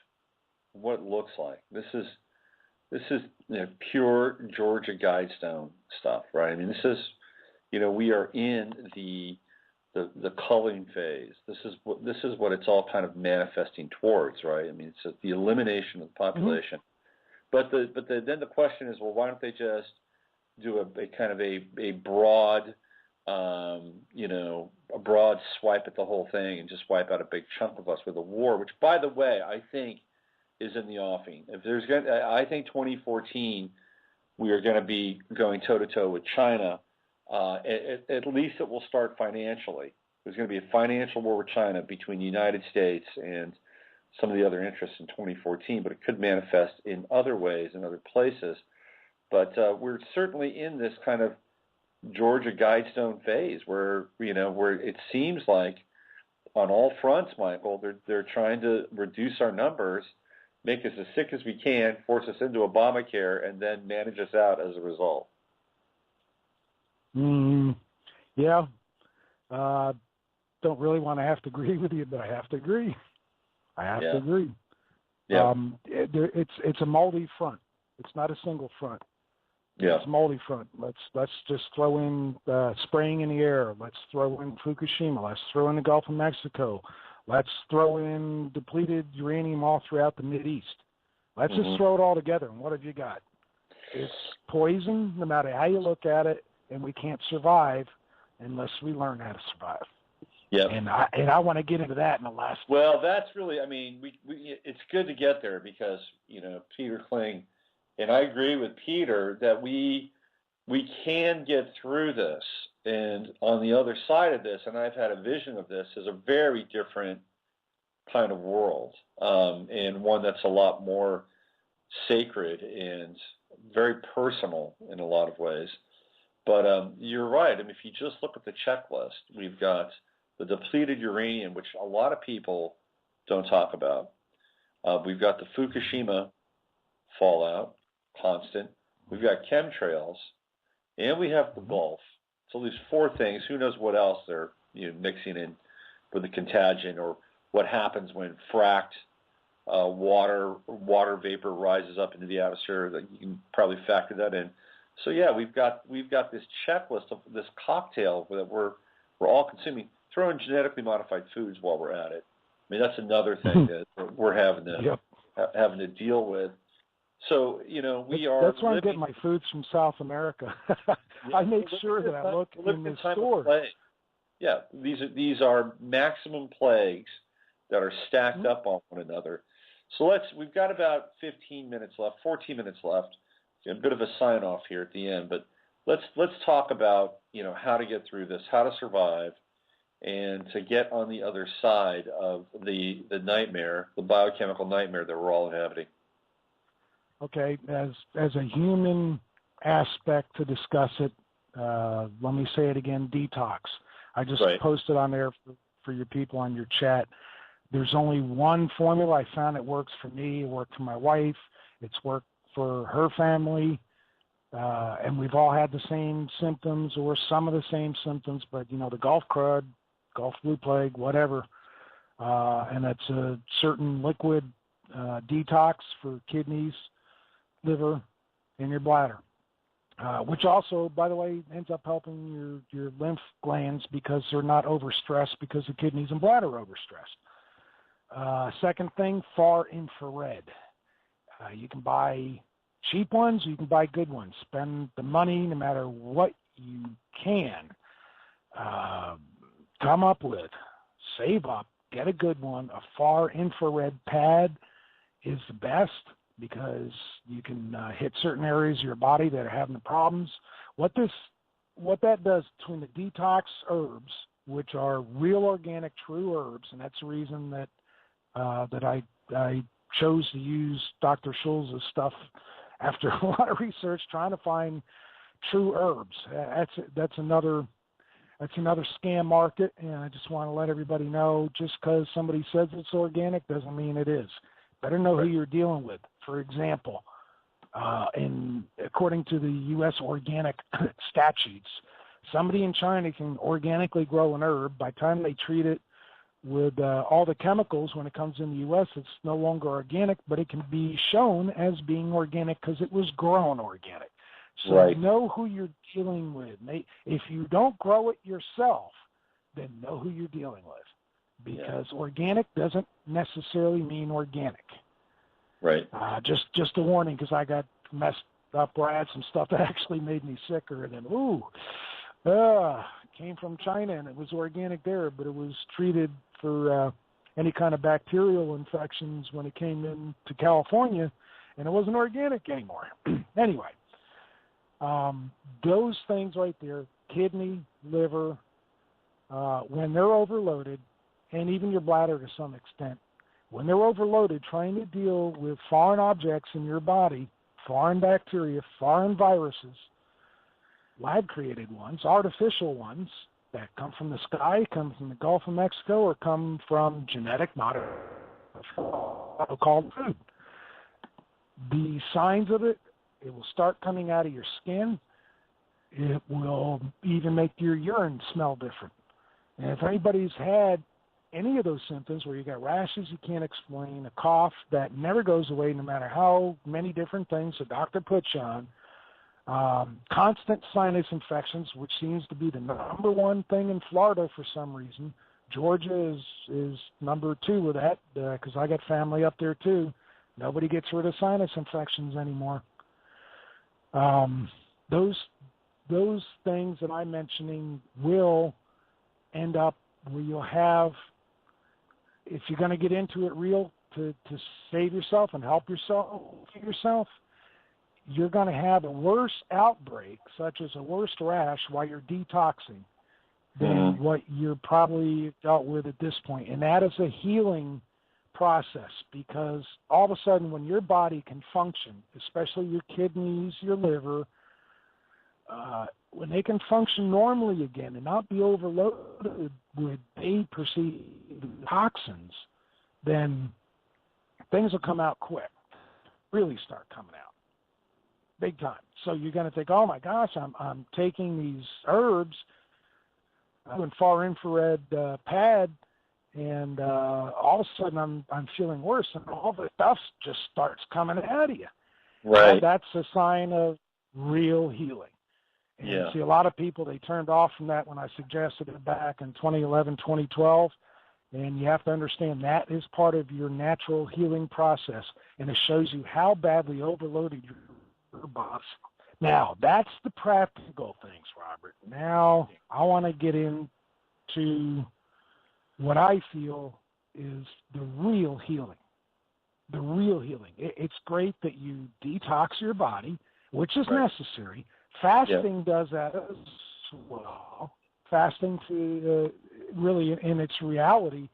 what it looks like. This is pure Georgia Guidestone stuff, right? I mean, this is, we are in the culling phase. This is what it's all kind of manifesting towards, right? I mean, it's the elimination of the population. But then the question is, well, why don't they just do a kind of a broad, a broad swipe at the whole thing and just wipe out a big chunk of us with a war, which, by the way, I think is in the offing. I think 2014 we are going to be going toe-to-toe with China. At least it will start financially. There's going to be a financial war with China between the United States and some of the other interests in 2014, but it could manifest in other ways in other places. But we're certainly in this kind of Georgia Guidestone phase where it seems like on all fronts, Michael, they're trying to reduce our numbers, make us as sick as we can, force us into Obamacare, and then manage us out as a result. Yeah. Don't really want to have to agree with you, but I have to agree. To agree. Yeah. It's a multi-front. It's not a single front. Yeah. It's multi-front. Let's just throw in spraying in the air. Let's throw in Fukushima. Let's throw in the Gulf of Mexico. Let's throw in depleted uranium all throughout the Mideast. Let's just throw it all together. And what have you got? It's poison, no matter how you look at it, and we can't survive unless we learn how to survive. Yeah, and I want to get into that in the last. Well, that's really, I mean, we it's good to get there because Peter Kling, and I agree with Peter that we can get through this, and on the other side of this, and I've had a vision of this, is a very different kind of world, and one that's a lot more sacred and very personal in a lot of ways. But you're right. I mean, if you just look at the checklist, we've got the depleted uranium, which a lot of people don't talk about. We've got the Fukushima fallout, constant. We've got chemtrails, and we have the Gulf. So these four things. Who knows what else they're mixing in with the contagion, or what happens when fracked water vapor rises up into the atmosphere. That you can probably factor that in. So yeah, we've got this checklist of this cocktail that we're all consuming. Throw in genetically modified foods while we're at it. I mean, that's another thing that we're having to deal with. So, we are. That's where I get my foods from South America. I make sure that I look in the store. Yeah, these are maximum plagues that are stacked up on one another. So we've got about 15 minutes left, 14 minutes left. A bit of a sign off here at the end, but let's talk about how to get through this, how to survive, and to get on the other side of the nightmare, the biochemical nightmare that we're all inhabiting. Okay, as a human aspect to discuss it, let me say it again: detox. I just posted on there for your people on your chat. There's only one formula I found that works for me. It worked for my wife. It's worked for her family. And we've all had the same symptoms or some of the same symptoms, but, the Gulf crud, Gulf blue plague, whatever. And that's a certain liquid detox for kidneys, liver, and your bladder. Which also, by the way, ends up helping your lymph glands because they're not overstressed because the kidneys and bladder are overstressed. Second thing, far infrared. You can buy cheap ones, you can buy good ones. Spend the money no matter what you can come up with. Save up, get a good one. A far infrared pad is the best because you can hit certain areas of your body that are having the problems. What that does between the detox herbs, which are real organic, true herbs, and that's the reason that I chose to use Dr. Schulz's stuff after a lot of research trying to find true herbs. That's another scam market, and I just want to let everybody know, just because somebody says it's organic doesn't mean it is. Better know who you're dealing with. For example, according to the U.S. organic statutes, somebody in China can organically grow an herb. By the time they treat it with all the chemicals, when it comes in the U.S., it's no longer organic, but it can be shown as being organic because it was grown organic. So know who you're dealing with. If you don't grow it yourself, then know who you're dealing with, because organic doesn't necessarily mean organic. Right. Just a warning, because I got messed up where I had some stuff that actually made me sicker, and then came from China and it was organic there, but it was treated for any kind of bacterial infections when it came into California, and it wasn't organic anymore. Anyway, those things right there, kidney, liver, when they're overloaded, and even your bladder to some extent, when they're overloaded, trying to deal with foreign objects in your body, foreign bacteria, foreign viruses, lab-created ones, artificial ones that come from the sky, come from the Gulf of Mexico, or come from genetic modification, called food. The signs of it will start coming out of your skin. It will even make your urine smell different. And if anybody's had any of those symptoms where you got rashes you can't explain, a cough that never goes away no matter how many different things the doctor puts you on, constant sinus infections, which seems to be the number one thing in Florida for some reason. Georgia is number 2 with that, because I got family up there too. Nobody gets rid of sinus infections anymore. Those things that I'm mentioning will end up where you'll have, if you're going to get into it real to save yourself and help yourself, you're going to have a worse outbreak, such as a worse rash, while you're detoxing than what you're probably dealt with at this point. And that is a healing process, because all of a sudden when your body can function, especially your kidneys, your liver, when they can function normally again and not be overloaded with they perceived toxins, then things will come out quick, really start coming out big time. So you're going to think, oh my gosh, I'm taking these herbs, doing far infrared pad, and all of a sudden I'm feeling worse, and all the stuff just starts coming out of you. Right. And that's a sign of real healing. And you see a lot of people, they turned off from that when I suggested it back in 2011, 2012. And you have to understand that is part of your natural healing process, and it shows you how badly overloaded your body. Now, that's the practical things, Robert. Now, I want to get into what I feel is the real healing. The real healing. It's great that you detox your body, which is necessary. Fasting does that as well. Fasting, really, in its reality,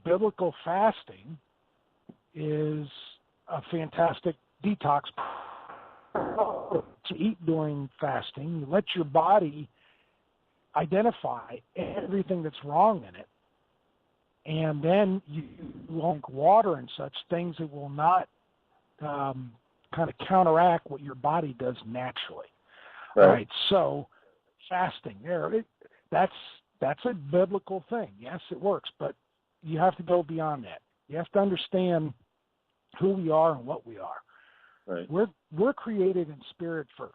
biblical fasting is a fantastic detox. To eat during fasting, you let your body identify everything that's wrong in it, and then you drink water and such things that will not kind of counteract what your body does naturally. Right. All right, so fasting, that's a biblical thing. Yes, it works, but you have to go beyond that. You have to understand who we are and what we are. Right. We're created in spirit first.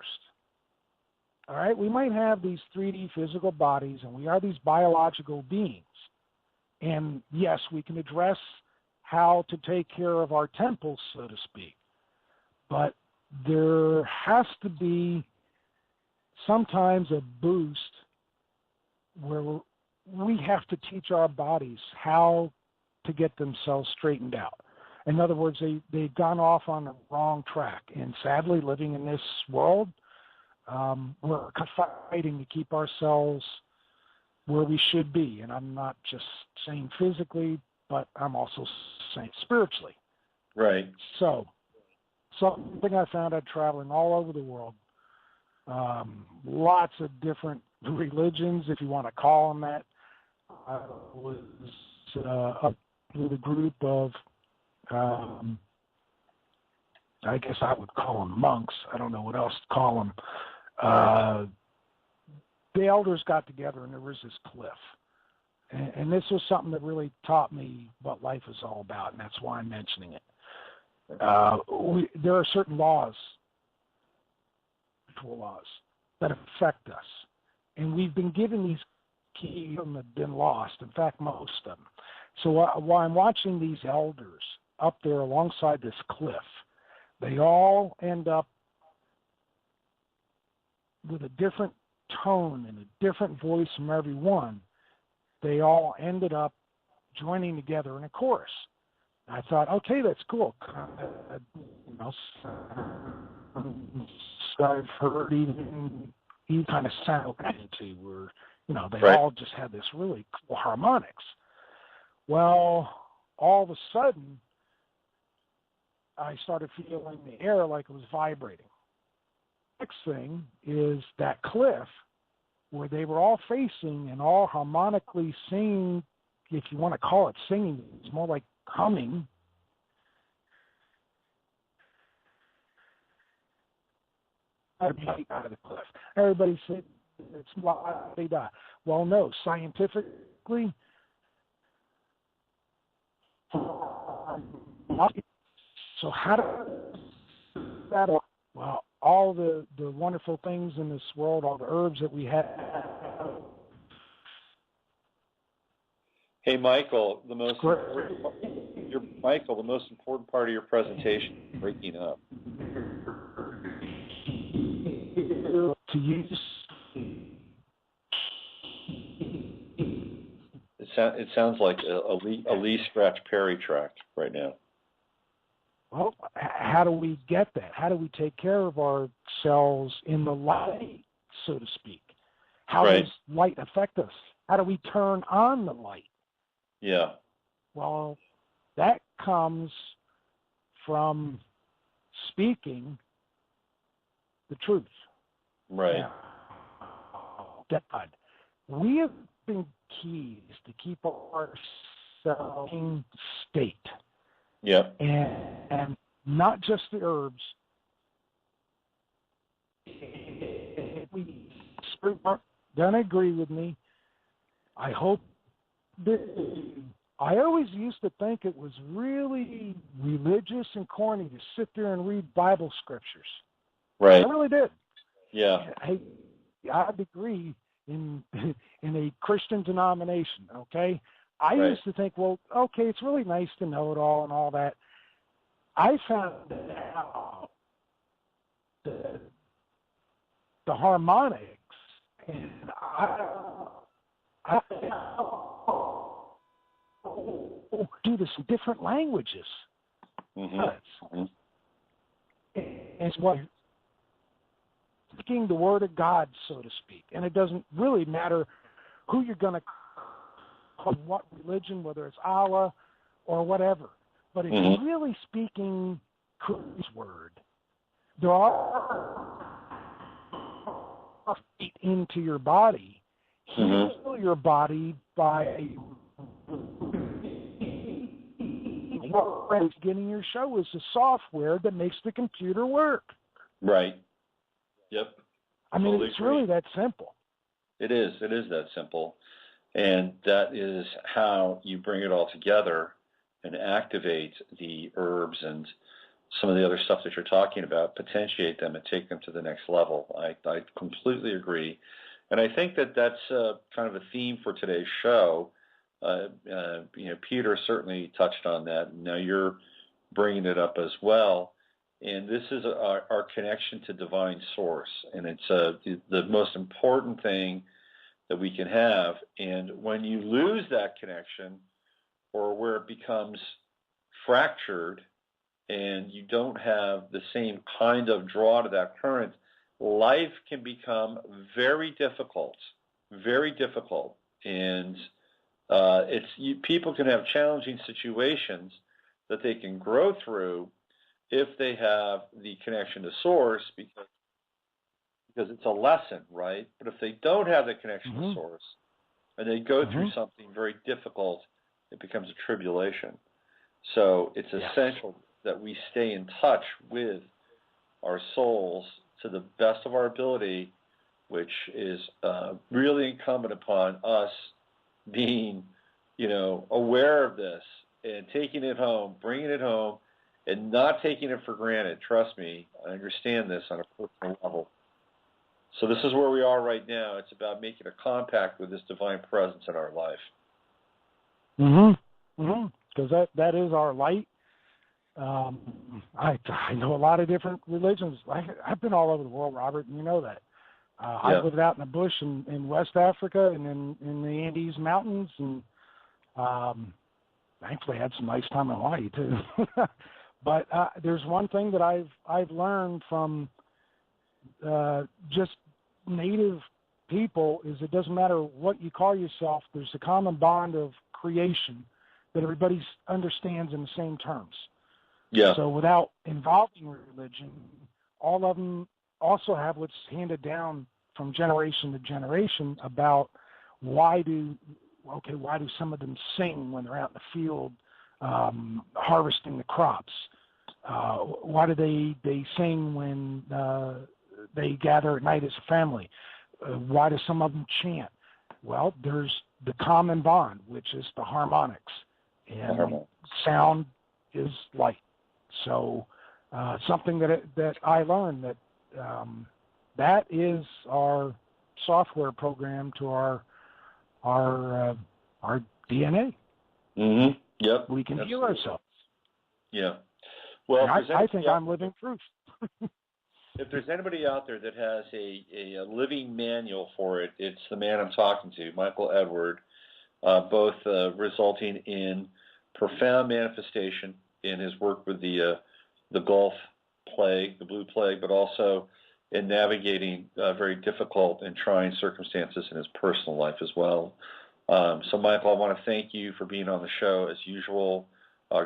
All right? We might have these 3D physical bodies, and we are these biological beings. And yes, we can address how to take care of our temples, so to speak. But there has to be sometimes a boost where we have to teach our bodies how to get themselves straightened out. In other words, they've gone off on the wrong track. And sadly, living in this world, we're fighting to keep ourselves where we should be. And I'm not just saying physically, but I'm also saying spiritually. Right. So, something I found out traveling all over the world, lots of different religions, if you want to call them that. I was up with a group of I guess I would call them monks. I don't know what else to call them. The elders got together, and there was this cliff. And this was something that really taught me what life is all about, and that's why I'm mentioning it. There are certain laws, spiritual laws, that affect us. And we've been given these keys that have been lost, in fact, most of them. So while I'm watching these elders up there alongside this cliff, they all end up with a different tone and a different voice from every one. They all ended up joining together in a chorus. I thought, okay, that's cool. I've heard even kind of sound into where, they all just had this really cool harmonics. Well, all of a sudden, I started feeling the air like it was vibrating. Next thing is that cliff where they were all facing and all harmonically singing, if you want to call it singing, it's more like humming. Out of the cliff. Everybody said it's la-di-da. Well, no, scientifically, so how does that? Well, all the wonderful things in this world, all the herbs that we have. Hey, Michael, the most important part of your presentation is breaking up. To use. It sounds like a Lee Scratch Perry track right now. Well, how do we get that? How do we take care of ourselves in the light, so to speak? How does light affect us? How do we turn on the light? Yeah. Well, that comes from speaking the truth. Right. God. We have been keys to keep ourselves in state. Yeah. And not just the herbs. We don't agree with me. I hope that I always used to think it was really religious and corny to sit there and read Bible scriptures. Right. I really did. Yeah. I agree in a Christian denomination, okay? I Right. used to think, well, okay, it's really nice to know it all and all that. I found out that the harmonics, and I do this in different languages. Mm-hmm. It's what speaking the word of God, so to speak, and it doesn't really matter who you're going to call, what religion, whether it's Allah or whatever. But if you're really speaking His word, there are into your body, heal your body by getting your show is the software that makes the computer work. Right. Yep. I mean, it's really that simple. It is. It is that simple. And that is how you bring it all together and activate the herbs and some of the other stuff that you're talking about, potentiate them and take them to the next level. I completely agree. And I think that that's kind of a theme for today's show. Peter certainly touched on that. Now you're bringing it up as well. And this is our connection to divine source. And it's the most important thing that we can have. And when you lose that connection, or where it becomes fractured and you don't have the same kind of draw to that current, life can become very difficult, very difficult. And people can have challenging situations that they can grow through if they have the connection to source, because it's a lesson, right? But if they don't have the connection to source and they go through something very difficult, it becomes a tribulation. So it's essential that we stay in touch with our souls to the best of our ability, which is really incumbent upon us being, aware of this and taking it home, bringing it home, and not taking it for granted. Trust me, I understand this on a personal level. So this is where we are right now. It's about making a compact with this divine presence in our life. Because that is our light. I know a lot of different religions. I've been all over the world, Robert, and you know that. I've lived out in the bush in West Africa and in the Andes Mountains, and thankfully had some nice time in Hawaii too. But there's one thing that I've learned from just native people is it doesn't matter what you call yourself. There's a common bond of creation that everybody understands in the same terms. Yeah. So without involving religion, all of them also have what's handed down from generation to generation about why do some of them sing when they're out in the field harvesting the crops? Why do they sing when they gather at night as a family? Why do some of them chant? Well, there's the common bond, which is the harmonics. And sound is light. So something that I learned that is our software program to our DNA. Yep. We can heal ourselves. Yeah. Well, I think I'm living proof. If there's anybody out there that has a living manual for it, it's the man I'm talking to, Michael Edward, both resulting in profound manifestation in his work with the Gulf plague, the blue plague, but also in navigating very difficult and trying circumstances in his personal life as well. So, Michael, I want to thank you for being on the show as usual.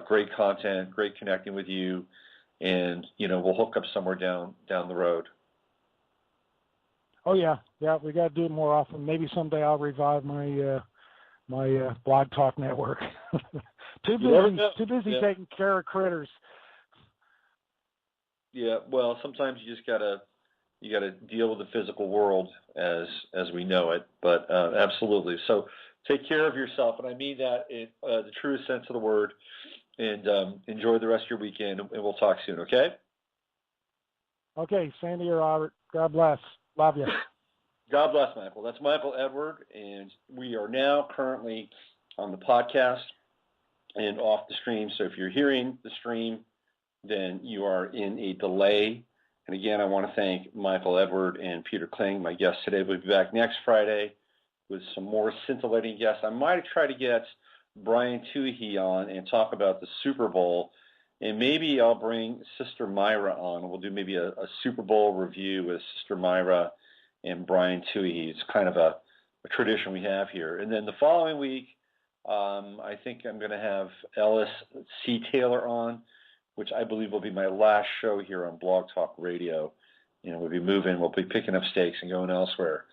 Great content, great connecting with you, and we'll hook up somewhere down the road. Oh yeah, we got to do it more often. Maybe someday I'll revive my Blog Talk network. Too busy taking care of critters. Yeah, well, sometimes you just gotta deal with the physical world as we know it. But absolutely. So take care of yourself, and I mean that in the truest sense of the word. And enjoy the rest of your weekend, and we'll talk soon. Okay? Okay, same to you, Robert. God bless. Love you. God bless, Michael. That's Michael Edward, and we are now currently on the podcast and off the stream. So if you're hearing the stream, then you are in a delay. And again, I want to thank Michael Edward and Peter Kling, my guests today. We'll be back next Friday with some more scintillating guests. I might try to get Brian Toohey on and talk about the Super Bowl. And maybe I'll bring Sister Myra on. We'll do maybe a Super Bowl review with Sister Myra and Brian Toohey. It's kind of a tradition we have here. And then the following week, I think I'm going to have Ellis C. Taylor on, which I believe will be my last show here on Blog Talk Radio. We'll be moving, we'll be picking up stakes and going elsewhere.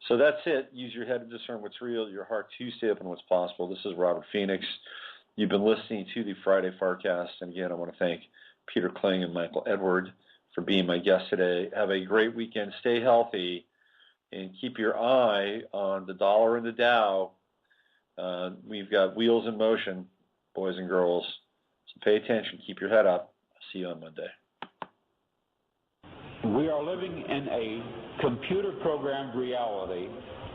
So that's it. Use your head to discern what's real, your heart to stay open what's possible. This is Robert Phoenix. You've been listening to the Friday FARcast. And again, I want to thank Peter Kling and Michael Edward for being my guests today. Have a great weekend. Stay healthy and keep your eye on the dollar and the Dow. We've got wheels in motion, boys and girls. So pay attention. Keep your head up. I'll see you on Monday. We are living in a computer-programmed reality,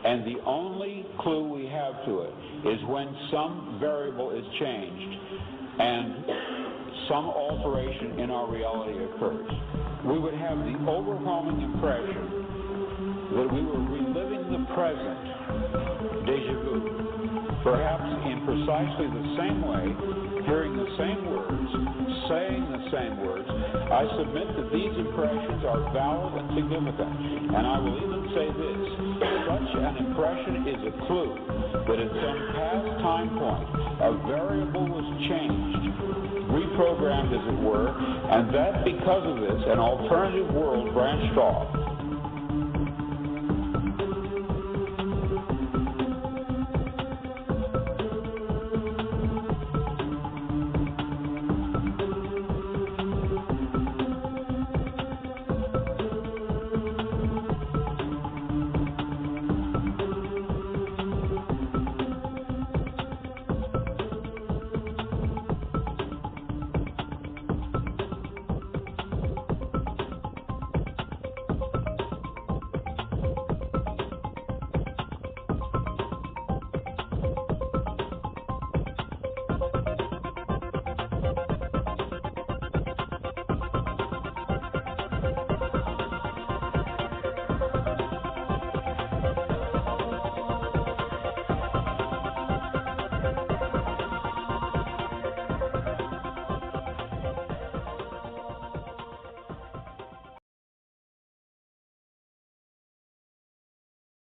and the only clue we have to it is when some variable is changed and some alteration in our reality occurs. We would have the overwhelming impression that we were reliving the present, déjà vu, perhaps in precisely the same way, hearing the same words, saying the same words. I submit that these impressions are valid and significant, and I will even say this: such an impression is a clue that at some past time point a variable was changed, reprogrammed as it were, and that because of this an alternative world branched off.